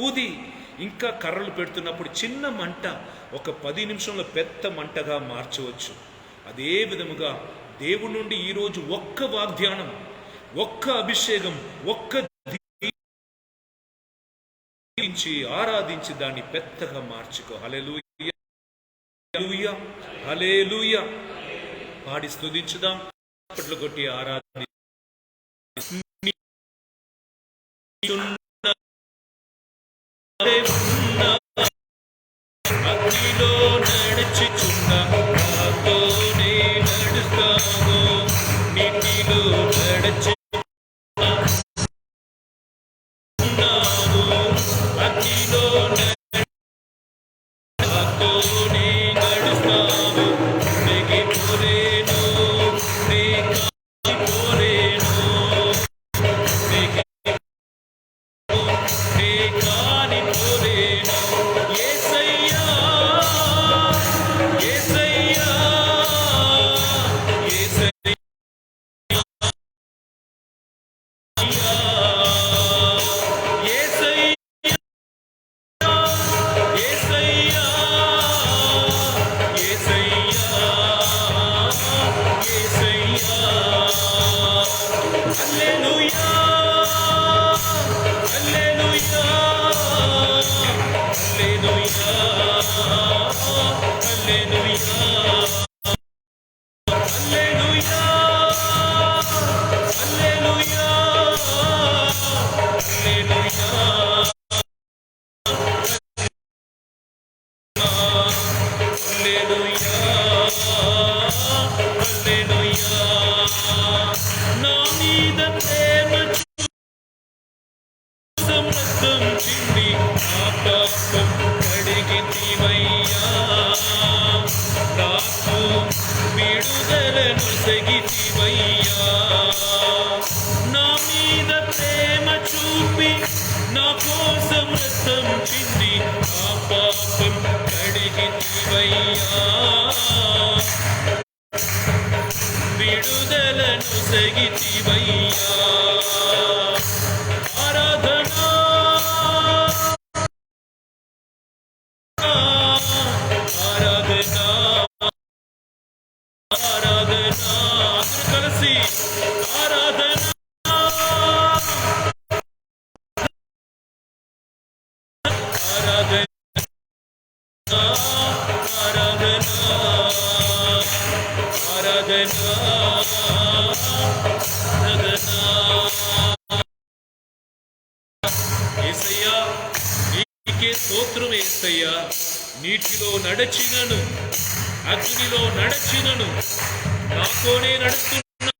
ఊది ఇంకా కర్రలు పెడుతున్నప్పుడు చిన్న మంట ఒక 10 నిమిషంలో పెద్ద మంటగా మార్చవచ్చు. అదే విధముగా దేవుడి నుండి ఈరోజు ఒక్క వాగ్దానం, ఒక్క అభిషేకం, ఒక్క ఆరాధించి దాన్ని పెద్దగా మార్చుకో. హల్లెలూయా, హల్లెలూయా, హల్లెలూయా. పాడి స్తుతించుదాం, చప్పట్లు కొట్టి ఆరాధన. అగ్నిలో నడుచుచున్న నాతోనే నడుస్తావు, నీటిలో నడుచు అగ్నిలో నాతోనే నడుస్తావు, నెగిపోలేను, నెగిపోలేను, నెగిపోలేను. యేసయ్యా, యేసయ్యా, యేసయ్యా, హల్లెలూయా. నా మీద ప్రేమ రక్తం చింది నా పాపం కడిగితివయ్యా. నాకు విడుదలను సగితివయ్యా. నా మీద ప్రేమ చూపి నా కోసం రక్తం చింది నా పాపం కడిగితివయ్యా. విడుదలను సగితివయ్యా. ఆరాధనా ఆరాధనా ఆరాధనా అందరూ కలిసి ఆరాధనా ఆరాధనా ఆరాధనా ఆరాధనా ఆరాధనా. యేసయ్యా నీకే స్తోత్రం యేసయ్యా. నీటిలో నడచినను అగ్నిలో నడచినను నాతోనే నడుస్తున్నా.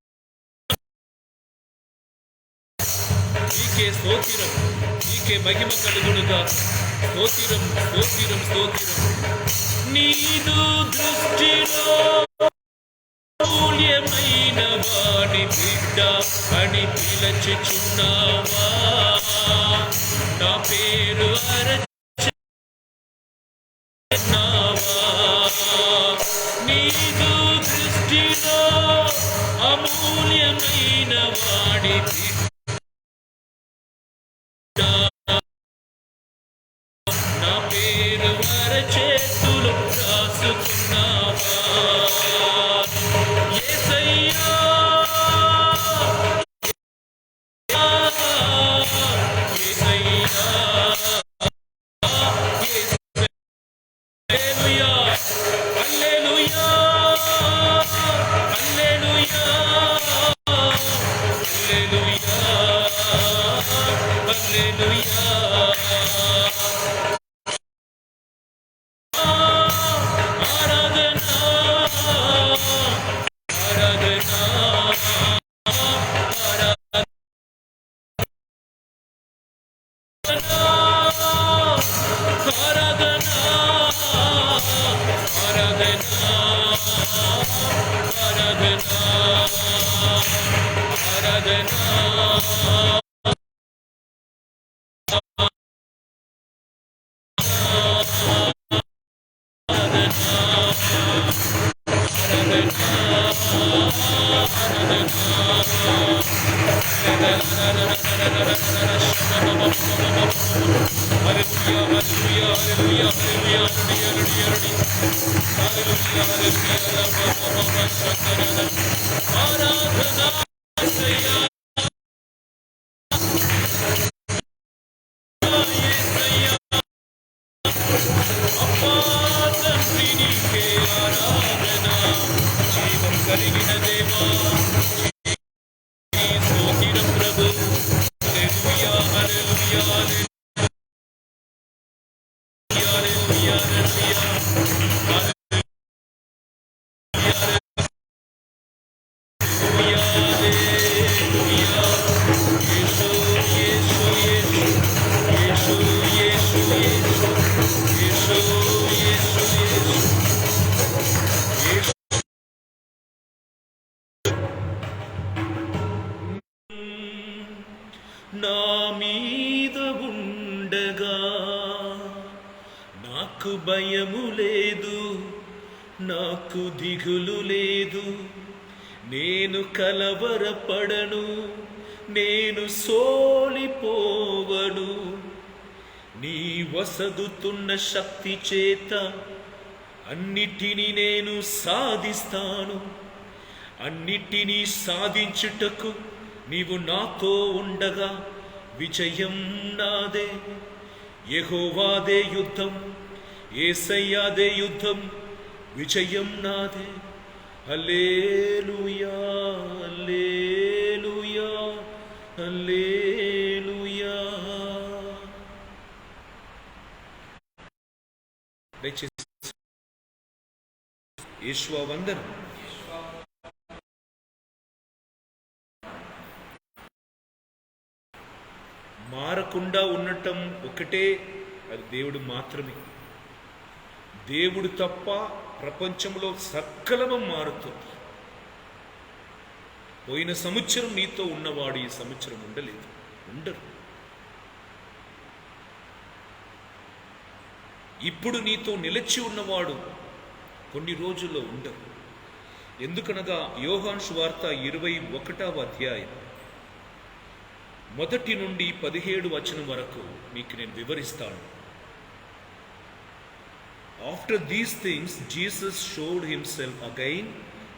నీకే స్తోత్రం, నీకే మహిమ కలుగునుగా. స్తోత్రం స్తోత్రం స్తోత్రం. నీదు దృష్టిలో మూల్యమైన వాడి బిడ్డ అని పిలచుచున్నావా. నా పేరు అరచున్నావా. నీదు దృష్టిలో అమూల్యమైన వాడి బిడ్డ నా పేరు అరచేతులు రాసుకున్నావా. యేసయ్యా యేసయ్యా హల్లెలూయా హల్లెలూయా హల్లెలూయా హల్లెలూయా ఆరాధనా ఆరాధనా జీవం కలిగిన దేవా స్తోత్రం ప్రభు. హల్లెలూయా హల్లెలూయా హల్లెలూయా హల్లెలూయా నా మీద ఉండగా నాకు భయము లేదు, నాకు దిగులు లేదు. నేను కలవరపడను, నేను సోలిపోవను. నీ వసగుతున్న శక్తి చేత అన్నిటినీ నేను సాధిస్తాను. అన్నిటినీ సాధించుటకు నీవు నాతో ఉండగా విజయం నాదే. యెహోవాదే యుద్ధం, యేసయ్యాదే యుద్ధం, విజయం నాదే. హల్లెలూయా హల్లెలూయా హల్లెలూయా. దయచేసి యేషువా వందనం. మారకుండా ఉండటం ఒకటే, అది దేవుడు మాత్రమే. దేవుడు తప్ప ప్రపంచంలో సకలము మారుతుంది. పోయిన సంవత్సరం నీతో ఉన్నవాడు ఈ సంవత్సరం ఉండలేదు, ఉండరు. ఇప్పుడు నీతో నిలిచి ఉన్నవాడు కొన్ని రోజుల్లో ఉండరు. ఎందుకనగా యోహాను సువార్త 21వ అధ్యాయం 1 నుండి 17 వచనం వరకు మీకు నేను వివరిస్తాను. After these things, Jesus showed himself again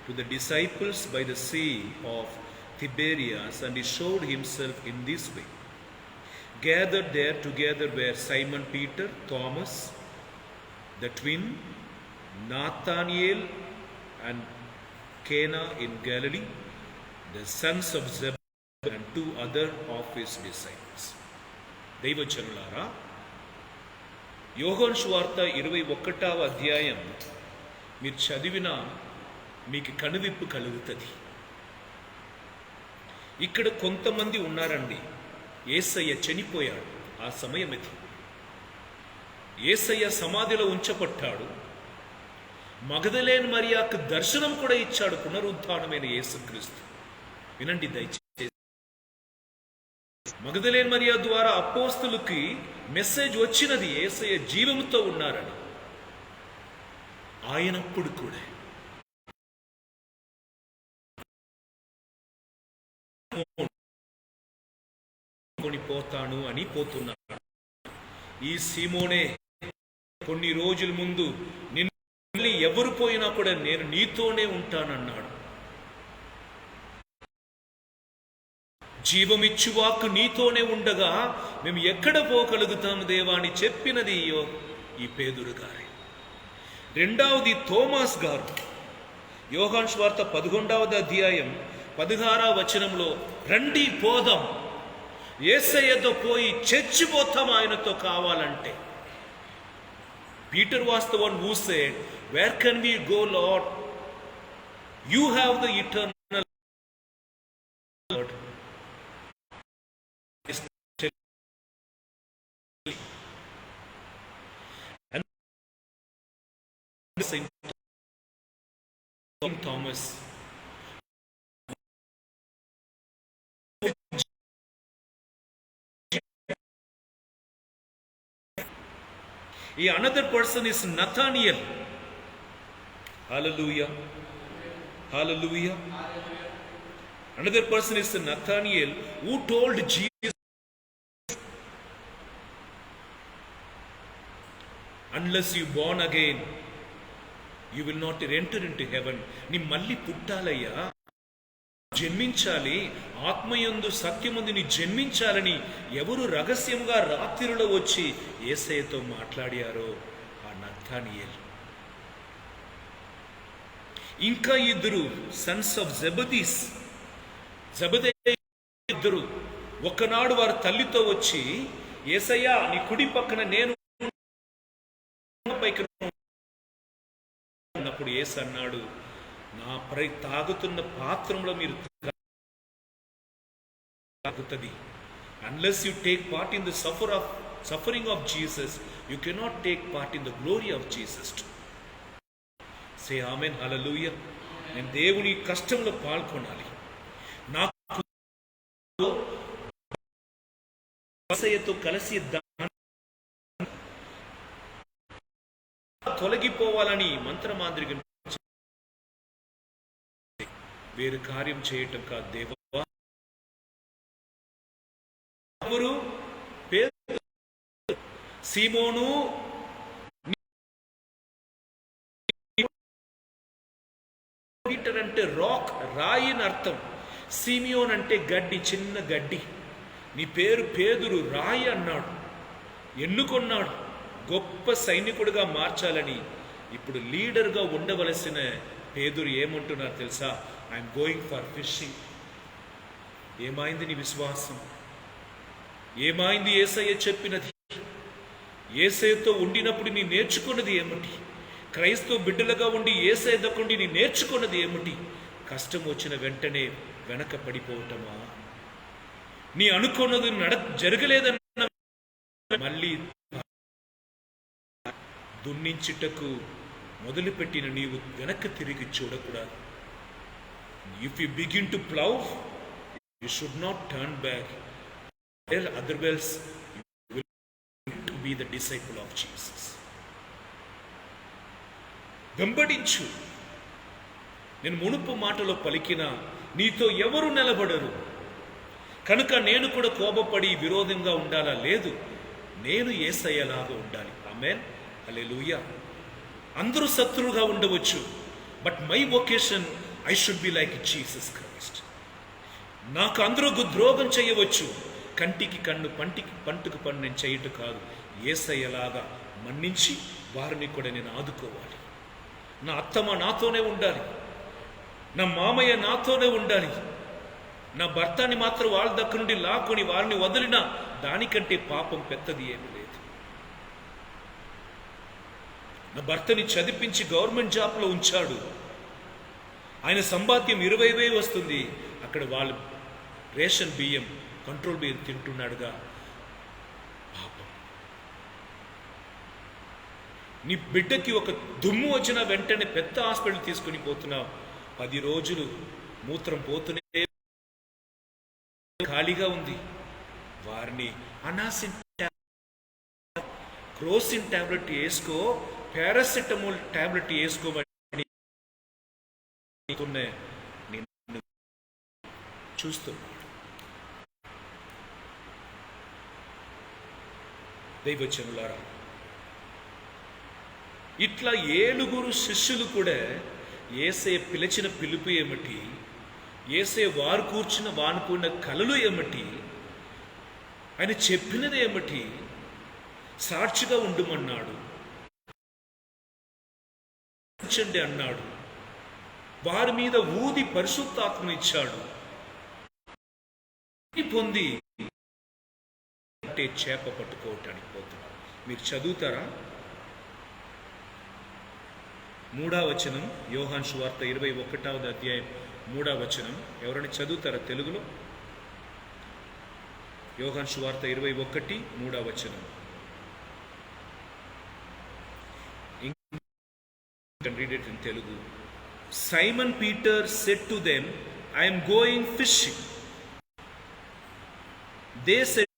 to the disciples by the sea of Tiberias, and he showed himself in this way. Gathered there together were Simon Peter, Thomas, the twin, Nathanael, and Cana in Galilee, the sons of Zebedee, and 2 other of his disciples. దైవజనులారా, యోహాను సువార్త 21వ అధ్యాయం మీరు చదివినా మీకు కనువిప్పు కలుగుతుంది. ఇక్కడ కొంతమంది ఉన్నారండి. యేసయ్య చనిపోయాడు, ఆ సమయం ఇది. యేసయ్య సమాధిలో ఉంచబడ్డాడు. మగదలేని మరియాకు దర్శనం కూడా ఇచ్చాడు పునరుద్ధానమైన యేసుక్రీస్తు. వినండి దయచేసి. మగదలేని మరియా ద్వారా అపోస్తలుకి మెసేజ్ వచ్చినది, యేసయ్య జీవముతో ఉన్నారని. ఆయనప్పుడు కూడా పోతాను అని పోతున్నాడు. ఈ సీమోనే కొన్ని రోజుల ముందు నిన్ను ఎవరు పోయినా కూడా నేను నీతోనే ఉంటానన్నాడు. జీవమిచ్చువాకు నీతోనే ఉండగా మేము ఎక్కడ పోగలుగుతాము దేవా అని చెప్పినది ఈ పేదురు గారే. రెండవది తోమాస్ గారు. యోహాను సువార్త 11వ అధ్యాయం 16వ వచనంలో రండి పోదాం, యేసయ్యతో పోయి చచ్చిపోతాం ఆయనతో కావాలంటే. Peter was the one who said, where can we go Lord, you have the eternal Lord. Thomas, another person is Nathanael. Hallelujah, hallelujah. Another person is Nathanael who told Jesus, unless you born again, you will not enter into heaven. నీ మళ్ళీ పుట్టాలయ్యా, జన్మించాలి, ఆత్మయందు సత్యమందు నీ జన్మించాలని ఎవరు రహస్యంగా రాత్రిలో వచ్చి యేసయ్యతో మాట్లాడారో ఆ నథానియేల్. ఇంకా 2 సన్స్ ఆఫ్ జెబెదీస్, జెబెదయి ఇద్దరు. ఒకనాడు వారు తల్లితో వచ్చి, యేసయ్యా నీ కుడి పక్కన నేను పైకి అన్నప్పుడు యేసు అన్నాడు, నా తాగుతున్న పాత్రంలో మీరు తాగుతుంది. Unless you take part in the suffering of Jesus, you cannot take part in the glory of Jesus. Say amen, hallelujah. నేను దేవుని కష్టంలో పాల్గొనాలి. నాకు యేసయ్యతో కలిసి తొలగిపోవాలని మంత్రమాంత్రిక వేరు కార్యం చేయటం కాదు. దేవా సీమోను అంటే రాక్, రాయి అని అర్థం. సిమియోన్ అంటే గడ్డి, చిన్న గడ్డి. నీ పేరు పేదురు, రాయి అన్నాడు. ఎన్నుకొన్నాడు గొప్ప సైనికుడిగా మార్చాలని. ఇప్పుడు లీడర్గా ఉండవలసిన పేదురు ఏమంటున్నారు తెలుసా? I'm going for fishing. ఏమైంది నీ విశ్వాసం? ఏమైంది యేసయ్య చెప్పినది? యేసయ్యతో ఉండినప్పుడు నీ నేర్చుకున్నది ఏమిటి? క్రైస్తవ బిడ్డలుగా ఉండి యేసయ్య దగ్గరుండి నీ నేర్చుకున్నది ఏమిటి? కష్టం వచ్చిన వెంటనే వెనక పడిపోవటమా? నీ అనుకున్నది జరగలేదన్న మళ్ళీ దున్నించుటకు మొదలుపెట్టిన నీవు వెనక్కి తిరిగి చూడకూడదు. If you begin to plough, you should not turn back. Otherwise you will to be the disciple of Jesus. వెంబడించు. నేను మునుపు మాటలో పలికిన నీతో ఎవరు నిలబడరు కనుక నేను కూడా కోపపడి విరోధంగా ఉండాలా? లేదు, నేను యేసయ్యలాగా ఉండాలి. ఆమేన్, హల్లెలూయా. అందరూ శత్రువుగా ఉండవచ్చు, but my vacation I should be like Jesus Christ. నాకు అందరూ ద్రోహం చేయవచ్చు, కంటికి కన్ను పంటుకు పన్ను నేను చేయట కాదు. యేసయ్యలాగా మన్నించి వారిని కూడా నేను ఆదుకోవాలి. నా అత్తమ్మ నాతోనే ఉండాలి, నా మామయ్య నాతోనే ఉండాలి. నా భర్తని మాత్రం వాళ్ళ దగ్గర నుండి లాక్కొని వారిని వదిలినా దానికంటే పాపం పెద్దది ఏమి లేదు. నా భర్తని చదివించి గవర్నమెంట్ జాబ్లో ఉంచాడు, ఆయన సంపాద్యం 20,000 వస్తుంది, అక్కడ వాళ్ళు రేషన్ బియ్యం కంట్రోల్ బియ్యం తింటున్నాడుగా. పాపం. నీ బిడ్డకి ఒక దుమ్ము వచ్చిన వెంటనే పెద్ద హాస్పిటల్ తీసుకుని పోతున్నావు. 10 రోజులు మూత్రం పోతూనే ఖాళీగా ఉంది. వారిని అనాసిన్ క్రోసిన్ టాబ్లెట్ వేసుకో, పారాసిటమోల్ టాబ్లెట్ వేసుకోమని చూస్తున్నాడు. దైవజనులారా, ఇట్లా 7 శిష్యులు కూడా యేసయ్య పిలిచిన పిలుపు ఏమిటి, యేసయ్య వారు కూర్చున్న వానుకున్న కలలు ఏమిటి, ఆయన చెప్పినది ఏమిటి, సాక్షిగా ఉండమన్నాడు, అన్నాడు, వారి మీద ఊది పరిశుద్ధాత్మనిచ్చాడు. పొంది అంటే చేప పట్టుకోవటానికి పోతున్నారు. మీరు చదువుతారా? 3వ వచనం, యోహాను సువార్త 21వ అధ్యాయం 3వ వచనం. ఎవరైనా చదువుతారా తెలుగులో? యోహాను సువార్త 21, 3వ వచనం. Read it in Telugu. Simon Peter said to them, I am going fishing. They said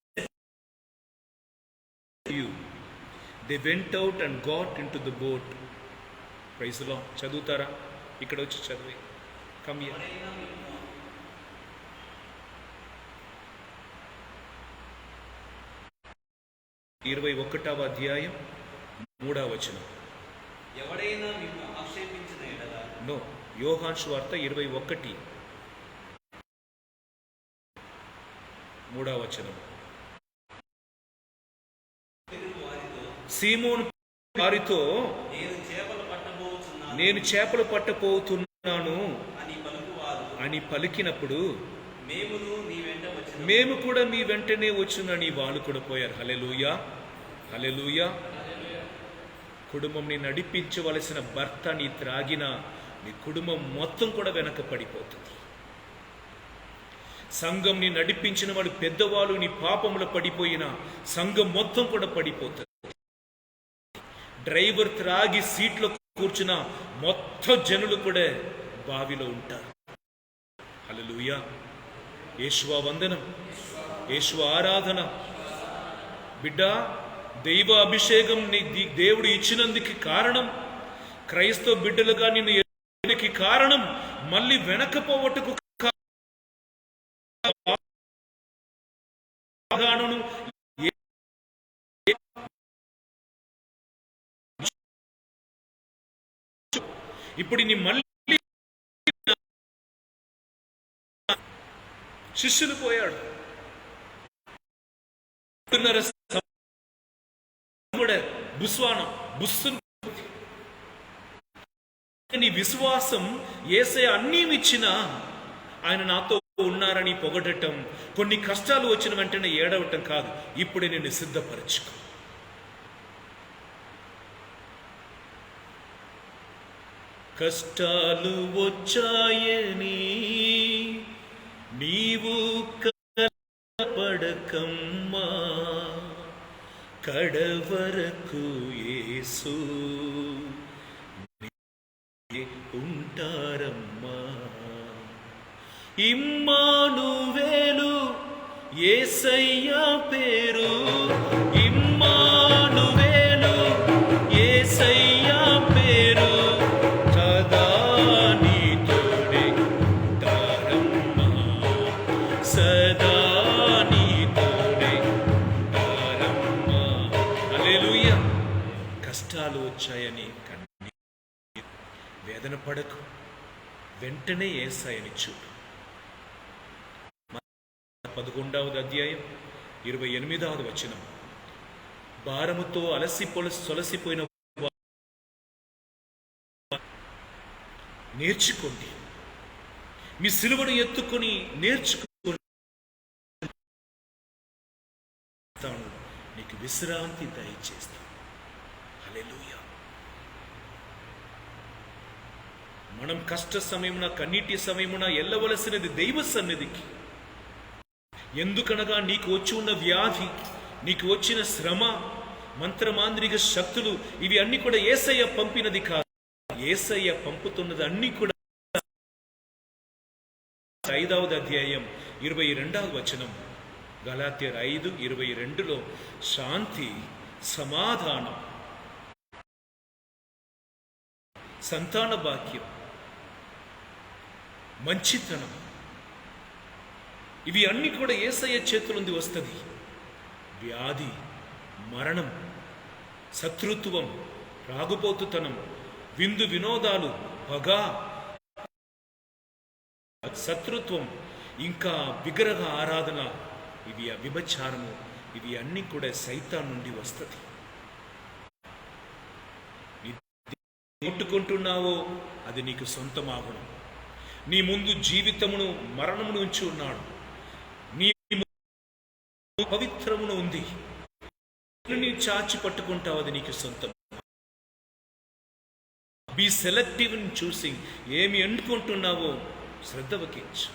to you. They went out and got into the boat. Praise the Lord. చదువుతారా? ఇక్కడ వచ్చి చదివి. Come here. 21వ అధ్యాయం 3వ వచనం.
ఎవడైనా నిన్ను ఆక్షేపించిన ఎడల
నో, యోహాను సువార్త 21, 3వ వచనం. సీమోను వారితో నేను చేపలు పట్టబోతున్నాను అని పలికినప్పుడు మేము కూడా మీ వెంటనే వచ్చునని వాళ్ళు కూడా పోయారు. హల్లెలూయా, హల్లెలూయా. కుటుంబంని నడిపించవలసిన భర్త నీ త్రాగిన నీ కుటుంబం మొత్తం కూడా వెనక పడిపోతుంది. సంఘంని నడిపించిన వాడు పెద్దవాళ్ళు నీ పాపములో పడిపోయిన సంఘం మొత్తం కూడా పడిపోతుంది. డ్రైవర్ త్రాగి సీట్లో కూర్చున్న మొత్తం జనులు కూడా బావిలో ఉంటారు. హల్లెలూయా. యేషువా వందనం, యేషువా ఆరాధన. బిడ్డ, దైవ అభిషేకం దేవుడు ఇచ్చినందుకు కారణం, క్రైస్తవ బిడ్డలుగా నిన్ను ఎన్నుకోవడానికి కారణం, మళ్ళీ వెనకపోవటకు ఇప్పుడు నీ మళ్ళీ శిష్యులు పోయాడు. నీ విశ్వాసం యేసయ్య అన్నీ ఇచ్చినా ఆయన నాతో ఉన్నారని పొగడటం, కొన్ని కష్టాలు వచ్చిన వెంటనే ఏడవటం కాదు. ఇప్పుడే నేను సిద్ధపరచుకో. కష్టాలు వచ్చాయని నీవు పడకమ్మా, కడవరకు యేసు ఉంటారమ్మా. ఇమ్మానువేలు యేసయ్య పేరు, ఇమ్మానువేలు యేసయ్య పేరు, సదా నీతోనే ఉంటారమ్మా, సదా నీతోనే ఉంటారమ్మా. హల్లెలూయా. కష్టాలు వచ్చాయని వేదన పడకు, వెంటనే యేసయ్యని చూడు. 11వ అధ్యాయం 28వ వచనం. భారముతో సొలసిపోయిన నేర్చుకోండి, మీ సిలువను ఎత్తుకొని నేర్చుకోండి, నీకు విశ్రాంతి దయచేస్తాను. హల్లెలూయా. మనం కష్ట సమయమున, కన్నీటి సమయమున వెళ్ళవలసినది దైవ సన్నిధికి. ఎందుకనగా నీకు వచ్చి ఉన్న వ్యాధి, నీకు వచ్చిన శ్రమ, మంత్రమాంత్రిక శక్తులు, ఇవి అన్ని కూడా యేసయ్య పంపినది కాదు. యేసయ్య పంపుతున్నది అన్ని కూడా. 5వ అధ్యాయం 22వ వచనం, గలాత్యర్ 5:22లో శాంతి, సమాధానం, సంతాన భాగ్యం, మంచితనం, ఇవి అన్ని కూడా యేసయ్య చేతులుంది వస్తుంది. వ్యాధి, మరణం, శత్రుత్వం, రాగుపోతుతనం, విందు వినోదాలు, పగ, శత్రుత్వం, ఇంకా విగ్రహ ఆరాధన, ఇవి వ్యభిచారము, ఇవి అన్ని కూడా సైతాన్ నుండి వస్తుంది. ముట్టుకుంటున్నావో అది నీకు సొంతమాగును. నీ ముందు జీవితమును మరణమును ఉంచి ఉన్నాడు. నీ పవిత్రమును ఉంది, నీ చాచి పట్టుకుంటావు, అది నీకు సొంతం. Be selective in choosing. ఏమి ఎన్నుకుంటున్నావో శ్రద్ధ వహించు.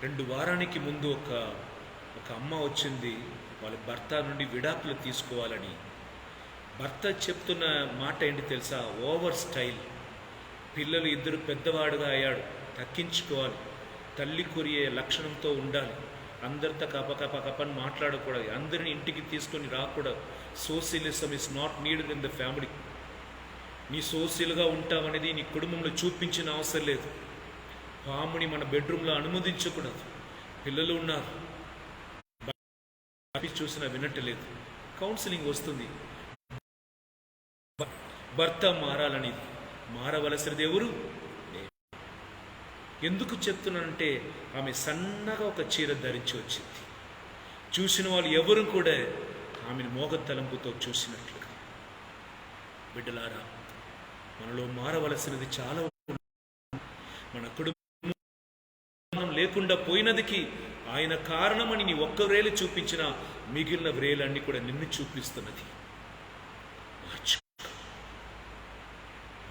2 వారానికి ముందు ఒక అమ్మ వచ్చింది, వాళ్ళ భర్త నుండి విడాకులు తీసుకోవాలని. భర్త చెప్తున్న మాట ఏంటి తెలుసా? Over style. పిల్లలు 2 పెద్దవాడుగా అయ్యాడు, తక్కించుకోవాలి, తల్లి కొరియే లక్షణంతో ఉండాలి, అందరితో కపని మాట్లాడకూడదు, అందరిని ఇంటికి తీసుకొని రాకూడదు. Socialism is not needed in the family. నీ సోషల్గా ఉంటావనేది నీ కుటుంబంలో చూపించిన అవసరం లేదు. పాముని మన బెడ్రూమ్లో అనుమతించకూడదు. పిల్లలు ఉన్నారు, చూసినా వినట్టలేదు. కౌన్సిలింగ్ వస్తుంది. భర్త మారాలని, మారవలసినది ఎవరు? ఎందుకు చెప్తున్నానంటే, ఆమె సన్నగా ఒక చీర ధరించి వచ్చింది. చూసిన వాళ్ళు ఎవరు కూడా ఆమెను మోగ తలంపుతో చూసినట్లుగా. బిడ్డలారా, మనలో మారవలసినది చాలా. మన కుటుంబం లేకుండా పోయినదికి ఆయన కారణమని నీ ఒక్క వ్రేలు చూపించిన మిగిలిన వ్రేలన్నీ కూడా నిన్ను చూపిస్తున్నది.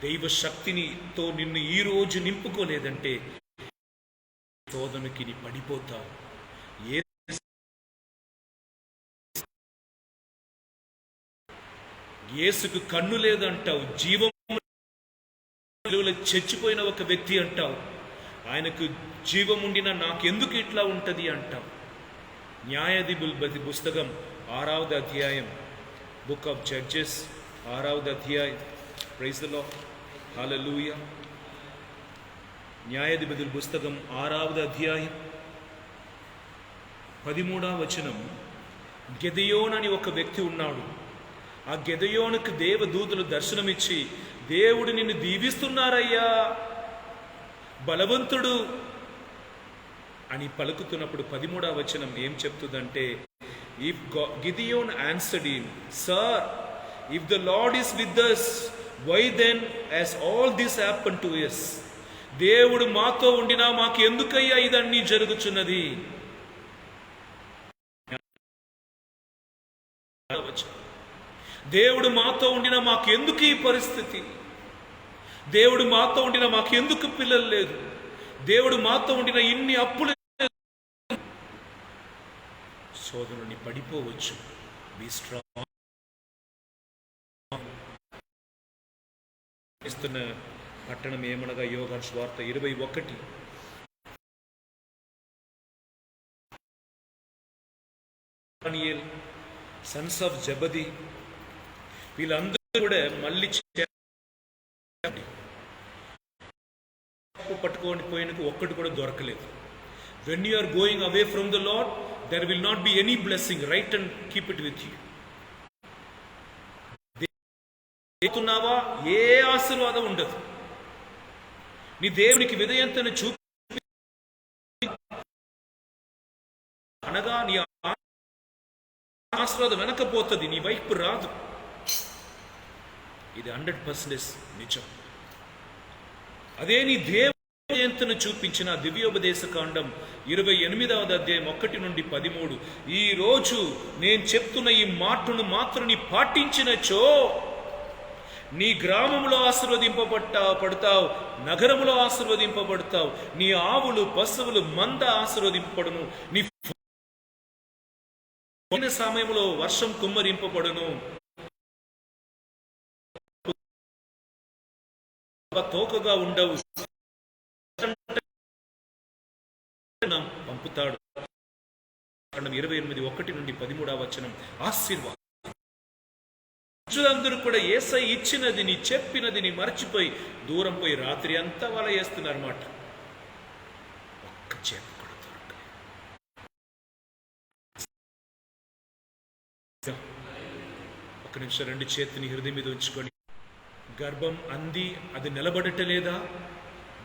దైవ శక్తినితో నిన్ను ఈ రోజు నింపుకోలేదంటే శోధనకి నీ పడిపోతావు. యేసుకు కన్ను లేదంటావు, జీవం చచ్చిపోయిన ఒక వ్యక్తి అంటావు, ఆయనకు జీవం ఉండినా నాకెందుకు ఇట్లా ఉంటది అంటావు. న్యాయాధిపతి పుస్తకం 6వ అధ్యాయం, బుక్ ఆఫ్ జడ్జెస్ 6వ అధ్యాయం. ప్రైజ్ ది లార్డ్, హల్లెలూయా. న్యాయాధిపతుల పుస్తకం 6వ అధ్యాయం 13వ వచనం. గెదెయోను అని ఒక వ్యక్తి ఉన్నాడు. ఆ గెదెయోనుకు దేవదూతలు దర్శనమిచ్చి, దేవుడు నిన్ను దీవిస్తున్నారయ్యా, బలవంతుడు అని పలుకుతున్నప్పుడు 13వ వచనం ఏం చెప్తుందంటే, if Gideon answered him, sir, if the lord is with us, why then has all this happened to us? దేవుడు మాతో ఉండినా మాకు ఎందుకయ్యా ఇదన్నీ జరుగుచున్నది? దేవుడు మాతో ఉండినా మాకు ఎందుకు ఈ పరిస్థితి? దేవుడు మాతో ఉండిన మాకెందుకు పిల్లలు లేదు? దేవుడు మాతో ఉండిన ఇన్ని అప్పులు. సోదరుని పడిపోవచ్చు. Be strong. ఇస్తున్న పట్టణం ఏమనగా యోహాను సువార్త 21. సన్స్ ఆఫ్ జబది వీళ్ళందరూ కూడా మళ్ళీ పట్టుకొని పోయినకు ఒక్కటి కూడా దొరకలేదు. When you are going away from the Lord, there will not be any blessing. Write and keep it with you. దేవుతున్నావా ఏ ఆశీర్వాదం ఉండదు. నీ దేవునికి విధేయతను చూపి అనగా నీ ఆశీర్వాదం వెనకపోతుంది, నీ వైపు రాదు. ఇది 100% నిజం. అదే నీ దేవుని చూపించిన దివ్యోపదేశ కాండం 28వ అధ్యాయం 1 నుండి 13. ఈ రోజు నేను చెప్తున్న ఈ మాటను మాత్రం నీ పాటించినచో నీ గ్రామంలో ఆశీర్వదింపబడతావు, నగరములో ఆశీర్వదింపబడతావు. నీ ఆవులు పశువులు మంద ఆశీర్వదింపబడును. నీ సమయంలో వర్షం కుమ్మరింపబడును. తోకగా ఉండవు, పంపుతాడు. 28:1 నుండి 13 ఆశీర్వాదం. అందరూ కూడా యేసై ఇచ్చినది నీ చెప్పినది నీ మర్చిపోయి దూరం పోయి రాత్రి అంతా వల వేస్తున్నారు అన్నమాట. ఒక్క చేప కూడా దొరకలేదు. ఒక్క నిమిషం 2 చేతిని హృదయం మీద ఉంచుకొని, గర్భం అంది, అది నిలబడటలేదా?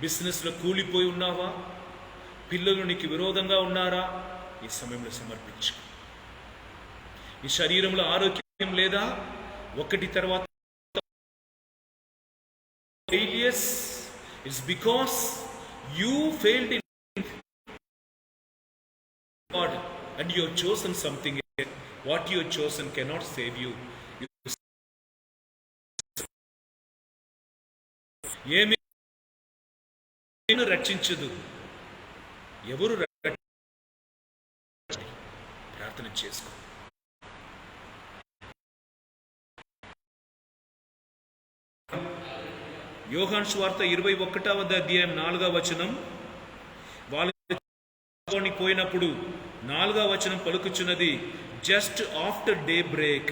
బిజినెస్లో కూలిపోయి ఉన్నావా? పిల్లలు నీకు విరోధంగా ఉన్నారా? ఈ సమయంలో సమర్పించు. ఈ శరీరంలో ఆరోగ్యం లేదా? ఒకటి తర్వాత failures is because you failed in God and you have chosen something else. What you have chosen cannot save you. ఏమి రక్షించదు. ఎవరు ప్రార్థన చేసుకో. యోహాను సువార్త 21వ అధ్యాయం 4వ వచనం. వాళ్ళు పోయినప్పుడు 4వ వచనం పలుకుచున్నది, just after day break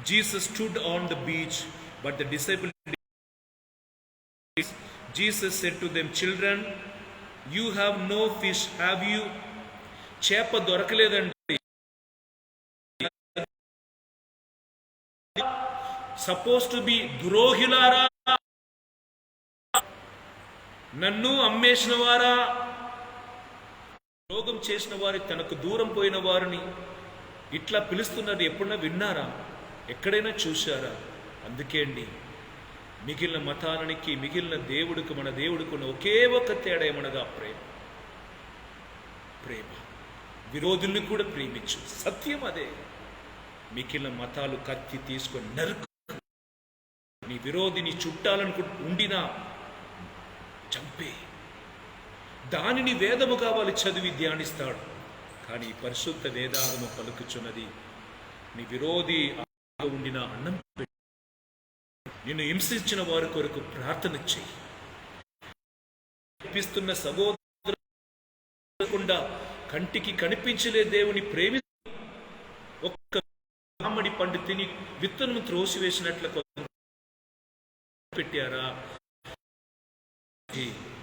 Jesus stood on the beach but the disciple Jesus said to them, children you have no fish have you? చేప దొరకలేదండి. సపోజ్ టు బి ద్రోహిలారా, నన్ను అమ్మేసిన వారా, రోగం చేసిన వారి, తనకు దూరం పోయిన వారిని ఇట్లా పిలుస్తున్నది ఎప్పుడన్నా విన్నారా? ఎక్కడైనా చూశారా? అందుకే అండి, మిగిలిన మతాలనికి మిగిలిన దేవుడికి మన దేవుడికి ఉన్న ఒకే ఒక తేడా ఏమనగా ప్రేమ. ప్రేమ. విరోధుల్ని కూడా ప్రేమించు. సత్యం అదే. మిగిలిన మతాలు కత్తి తీసుకొని నరుకు. నీ విరోధిని చుట్టాలనుకు ఉండినా చంపే. దానిని వేదముగా వాళ్ళు చదివి ధ్యానిస్తాడు. కానీ పరిశుద్ధ వేదాగము పలుకుచున్నది, నీ విరోధి ఉండిన అన్నం పెట్టి నిన్ను హింసించిన వారి కొరకు ప్రార్థన చెయ్యి. కనిపిస్తున్న సహోదరుకుండా కంటికి కనిపించలే దేవుని ప్రేమి ఒక్క మామిడి పండు తిని విత్తనం త్రోసివేసినట్లు పెట్టారా?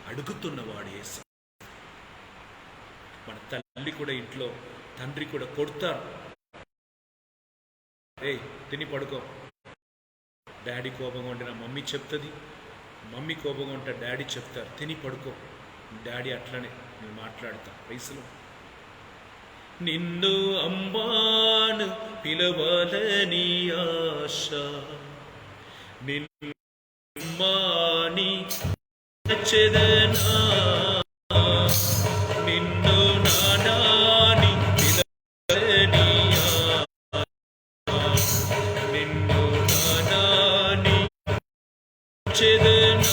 అడుగుతున్నవాడు యేసు. మన తల్లి కూడా ఇంట్లో తండ్రి కూడా కొడతారు. తిని పడుకో. డాడీ కోపంగా ఉంటే నా మమ్మీ చెప్తుంది, మమ్మీ కోపంగా ఉంటే డాడీ చెప్తారు తిని పడుకో. డాడీ అట్లనే నేను మాట్లాడతా వయసులో. నిన్ను అమ్మాను పిలవాలని ఆశ, నిన్ను అమ్మాని చెదనా, నిన్ను నానాని పిలవాలని ఆశ, నిన్ను నానాని చెదనా.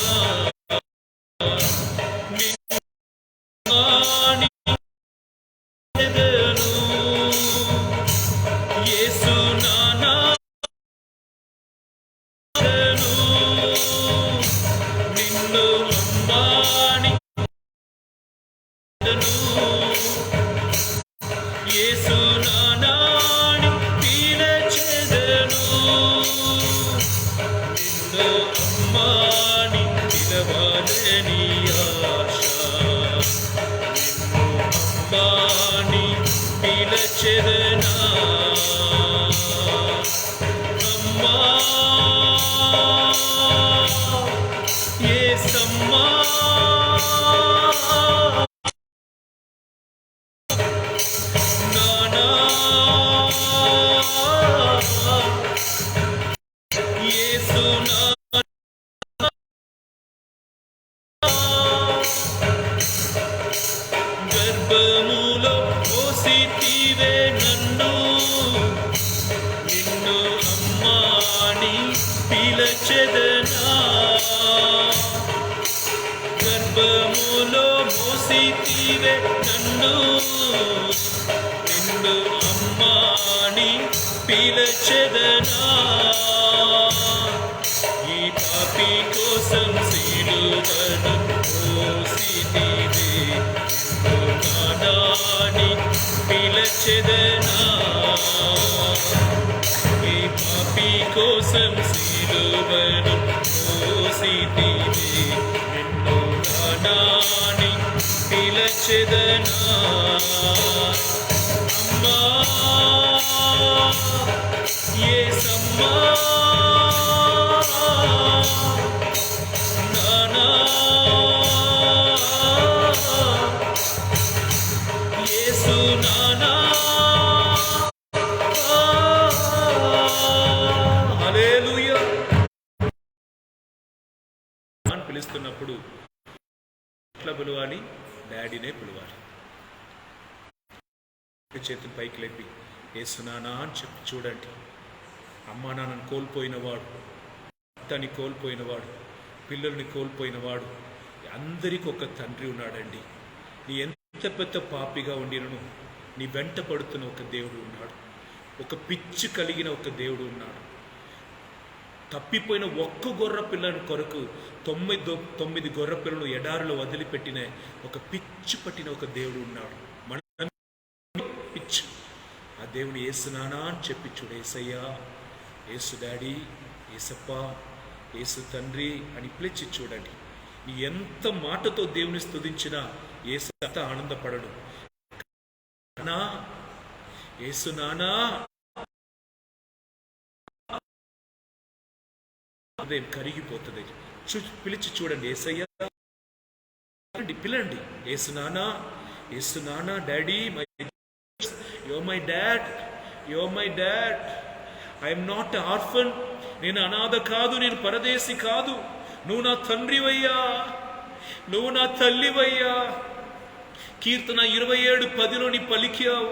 పాపి కోసం సిలువను మోసితివి, నానాని పిలచెదనా. ఈ పాపి కోసం సిలువను మోసితివి, నిన్ను నానాని పిలచెదనా. అమ్మా యేసమ్మా నానా యేసు నానా. హల్లెలూయా అని పిలుస్తున్నప్పుడు ఎట్లా పిలవాలి? డాడీనే పిలవాలి. చేతులు పైకి లేపి యేసు నానా అని చెప్పి చూడండి. అమ్మా నాన్నని కోల్పోయినవాడు, భర్తని కోల్పోయినవాడు, పిల్లల్ని కోల్పోయినవాడు, అందరికీ ఒక తండ్రి ఉన్నాడండి. నీ ఎంత పెద్ద పాపిగా ఉండినను నీ వెంట పడుతున్న ఒక దేవుడు ఉన్నాడు. ఒక పిచ్చి కలిగిన ఒక దేవుడు ఉన్నాడు. తప్పిపోయిన ఒక్క గొర్రె పిల్లని కొరకు 9 గొర్రె పిల్లలు ఎడారిలో వదిలిపెట్టిన ఒక పిచ్చి పట్టిన ఒక దేవుడు ఉన్నాడు. మన పిచ్చి ఆ దేవుని యేసు నానా అని చెప్పి చూడు. యేసయ్యా, యేసు డాడీ, యేసప్ప, యేసు తండ్రి అని పిలిచి చూడండి. నీ ఎంత మాటతో దేవుని స్తుతించినా యేసు అంత ఆనందపడడు. నానా, యేసు నానా హృదయం కరిగిపోతుంది. పిలిచి చూడండి. యేసయ్యా పిలండి. యేసు నానా, యేసు నానా, daddy, you're my dad, you're my dad, I am not an orphan. నేను అనాథ కాదు, నేను పరదేశి కాదు. నువ్వు నా తండ్రివయ్యా, నువ్వు నా తల్లివయ్యా. కీర్తన 27:10 నీ పలికావు.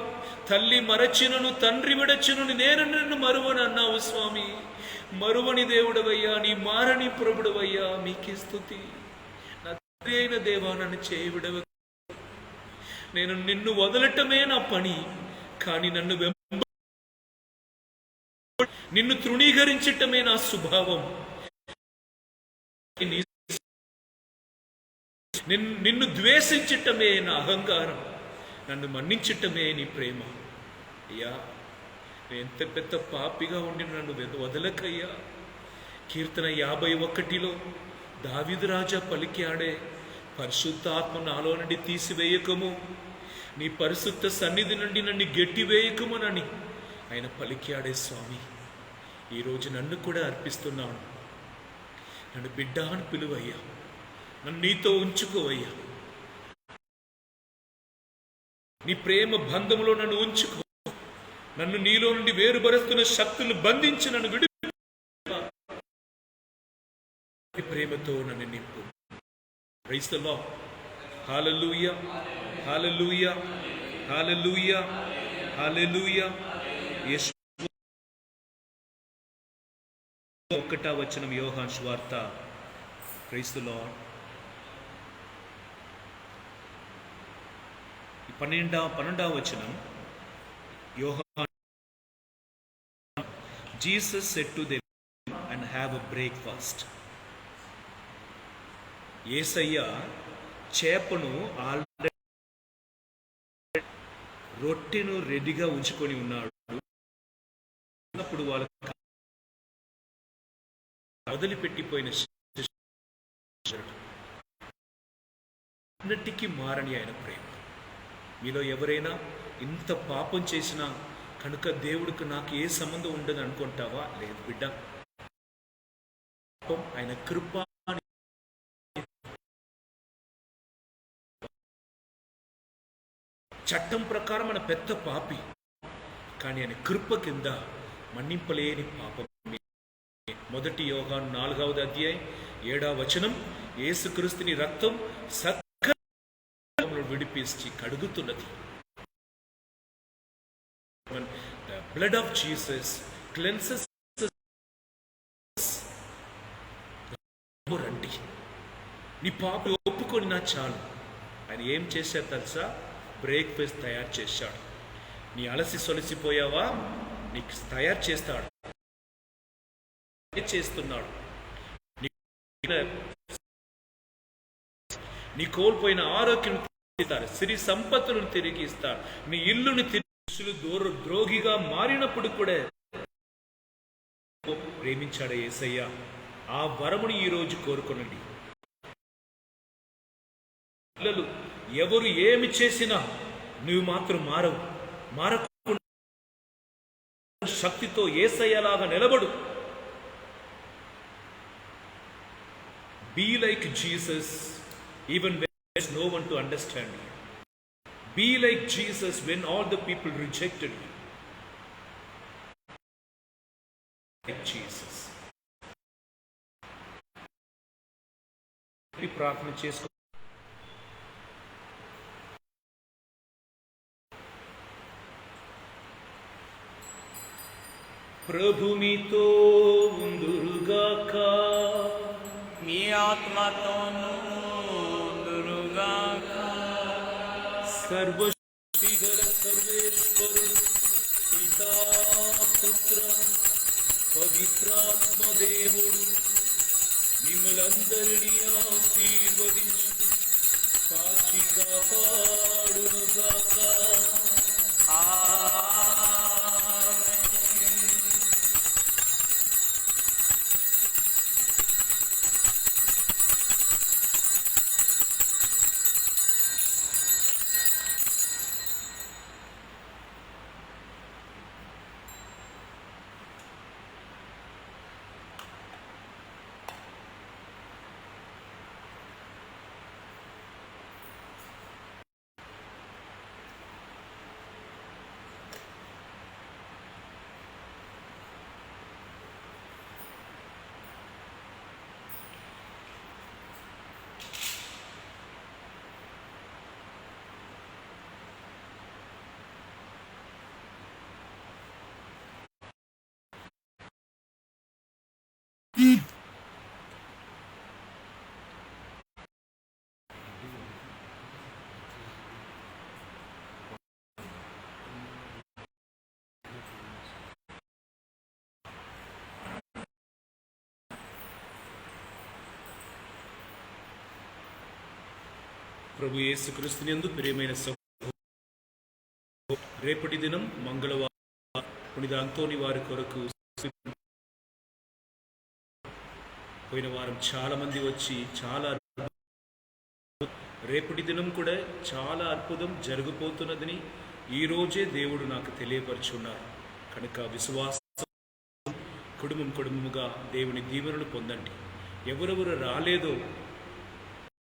తల్లి మరచినను తండ్రి విడచినను నేను నిన్ను మరువను అన్నావు స్వామి. మరువని దేవుడవయ్యా, నీ మారని ప్రభుడవయ్యా, మీకే స్తుతి. నా తండ్రి అయిన దేవా, నన్ను చేయవిడవ. నేను నిన్ను వదలటమే నా పని, కానీ నిన్ను తృణీకరించటమే నా స్వభావం. నిన్ను ద్వేషించటమే నా అహంకారం, నన్ను మన్నించటమే నీ ప్రేమ. అయ్యా, నేను ఎంత పెద్ద పాపిగా ఉండి నన్ను వదలకయ్యా. కీర్తన 51లో దావీదు రాజా పలికాడే, పరిశుద్ధాత్మ నాలో నుండి తీసివేయకము, నీ పరిశుద్ధ సన్నిధి నుండి నన్ను గెట్టివేయకమునని ఆయన పలికాడే స్వామి. ఈరోజు నన్ను కూడా అర్పిస్తున్నాను. నన్ను బిడ్డ అని పిలువయ్యా, నన్ను నీతో ఉంచుకోవయ్యా. నీ ప్రేమ బంధములో నన్ను ఉంచుకో. నన్ను నీలో నుండి వేరుపరుస్తున్న శక్తులను బంధించి నన్ను విడు. ప్రేమతో నన్ను నింపు. Praise the lord. Hallelujah, hallelujah, hallelujah, hallelujah. Yesu 1వ వచనం యోహాను సువార్త. Praise the lord. 12వ వచనం యోహాను. Jesus said to them and have a breakfast. యేసయ్య చేపను ఆల్రెడీ రొట్టెను రెడీగా ఉంచుకొని ఉన్నాడు. అప్పుడు వాళ్ళ వదిలిపెట్టిపోయిన అన్నిటికీ మారని ఆయన ప్రేమ. మీలో ఎవరైనా ఇంత పాపం చేసినా కనుక దేవుడికి నాకు ఏ సంబంధం ఉండదు అనుకుంటావా? లేదు బిడ్డ, ఆయన కృప. చట్టం ప్రకారం మన పెద్ద పాపి, కానీ ఆయన కృప కింద మన్నింపలేని పాపం. 1 యోహాను 4వ అధ్యాయం 7వ వచనం, యేసుక్రీస్తుని రక్తం సకల విడిపించి కడుగుతున్నది. The blood of Jesus cleanses us. రండి, నీ పాపి ఒప్పుకొని నా చాలు. ఆయన ఏం చేశారు తెలుసా? బ్రేక్ఫాస్ట్ తయారు చేశాడు. నీ అలసి నీ కోల్పోయిన ఆరోగ్యం ఇస్తారు, సిరి సంపత్తులను తిరిగి ఇస్తారు, నీ ఇల్లుని తిరిగి ద్రోహిగా మారినప్పుడు కూడా ప్రేమించాడు యేసయ్య. ఆ వరముని ఈ రోజు కోరుకొనండి. పిల్లలు ఎవరు ఏమి చేసినా నువ్వు మాత్రం మారకుండా శక్తితో యేసయ్యలాగా నిలబడు. Be like Jesus even when there is no one to understand you. Be like Jesus when all the people rejected you. Like Jesus. ప్రార్థన చేసుకో. ప్రభు మీతో ఉందురుగాక,
మీ ఆత్మతోనూ ఉందురుగాక.
సర్వశక్తిగల సర్వేశ్వరుడు పితా పుత్ర పవిత్రాత్మ దేవుడు మిమ్మలందరినీ ఆశీర్వదించి కాచి కాపాడునుగాక. ప్రభు యేసుక్రీస్తుని యందు ప్రియమైన రేపటి దినం మంగళవారం పునీత అంతోని వారి కొరకు పోయిన వారం చాలా మంది వచ్చి చాలా రేపటి దినం కూడా చాలా అద్భుతం జరగబోతున్నదని ఈ రోజే దేవుడు నాకు తెలియపరుచున్నారు. కనుక విశ్వాసం కుటుంబముగా దేవుని దీవెనలు పొందండి. ఎవరెవరు రాలేదో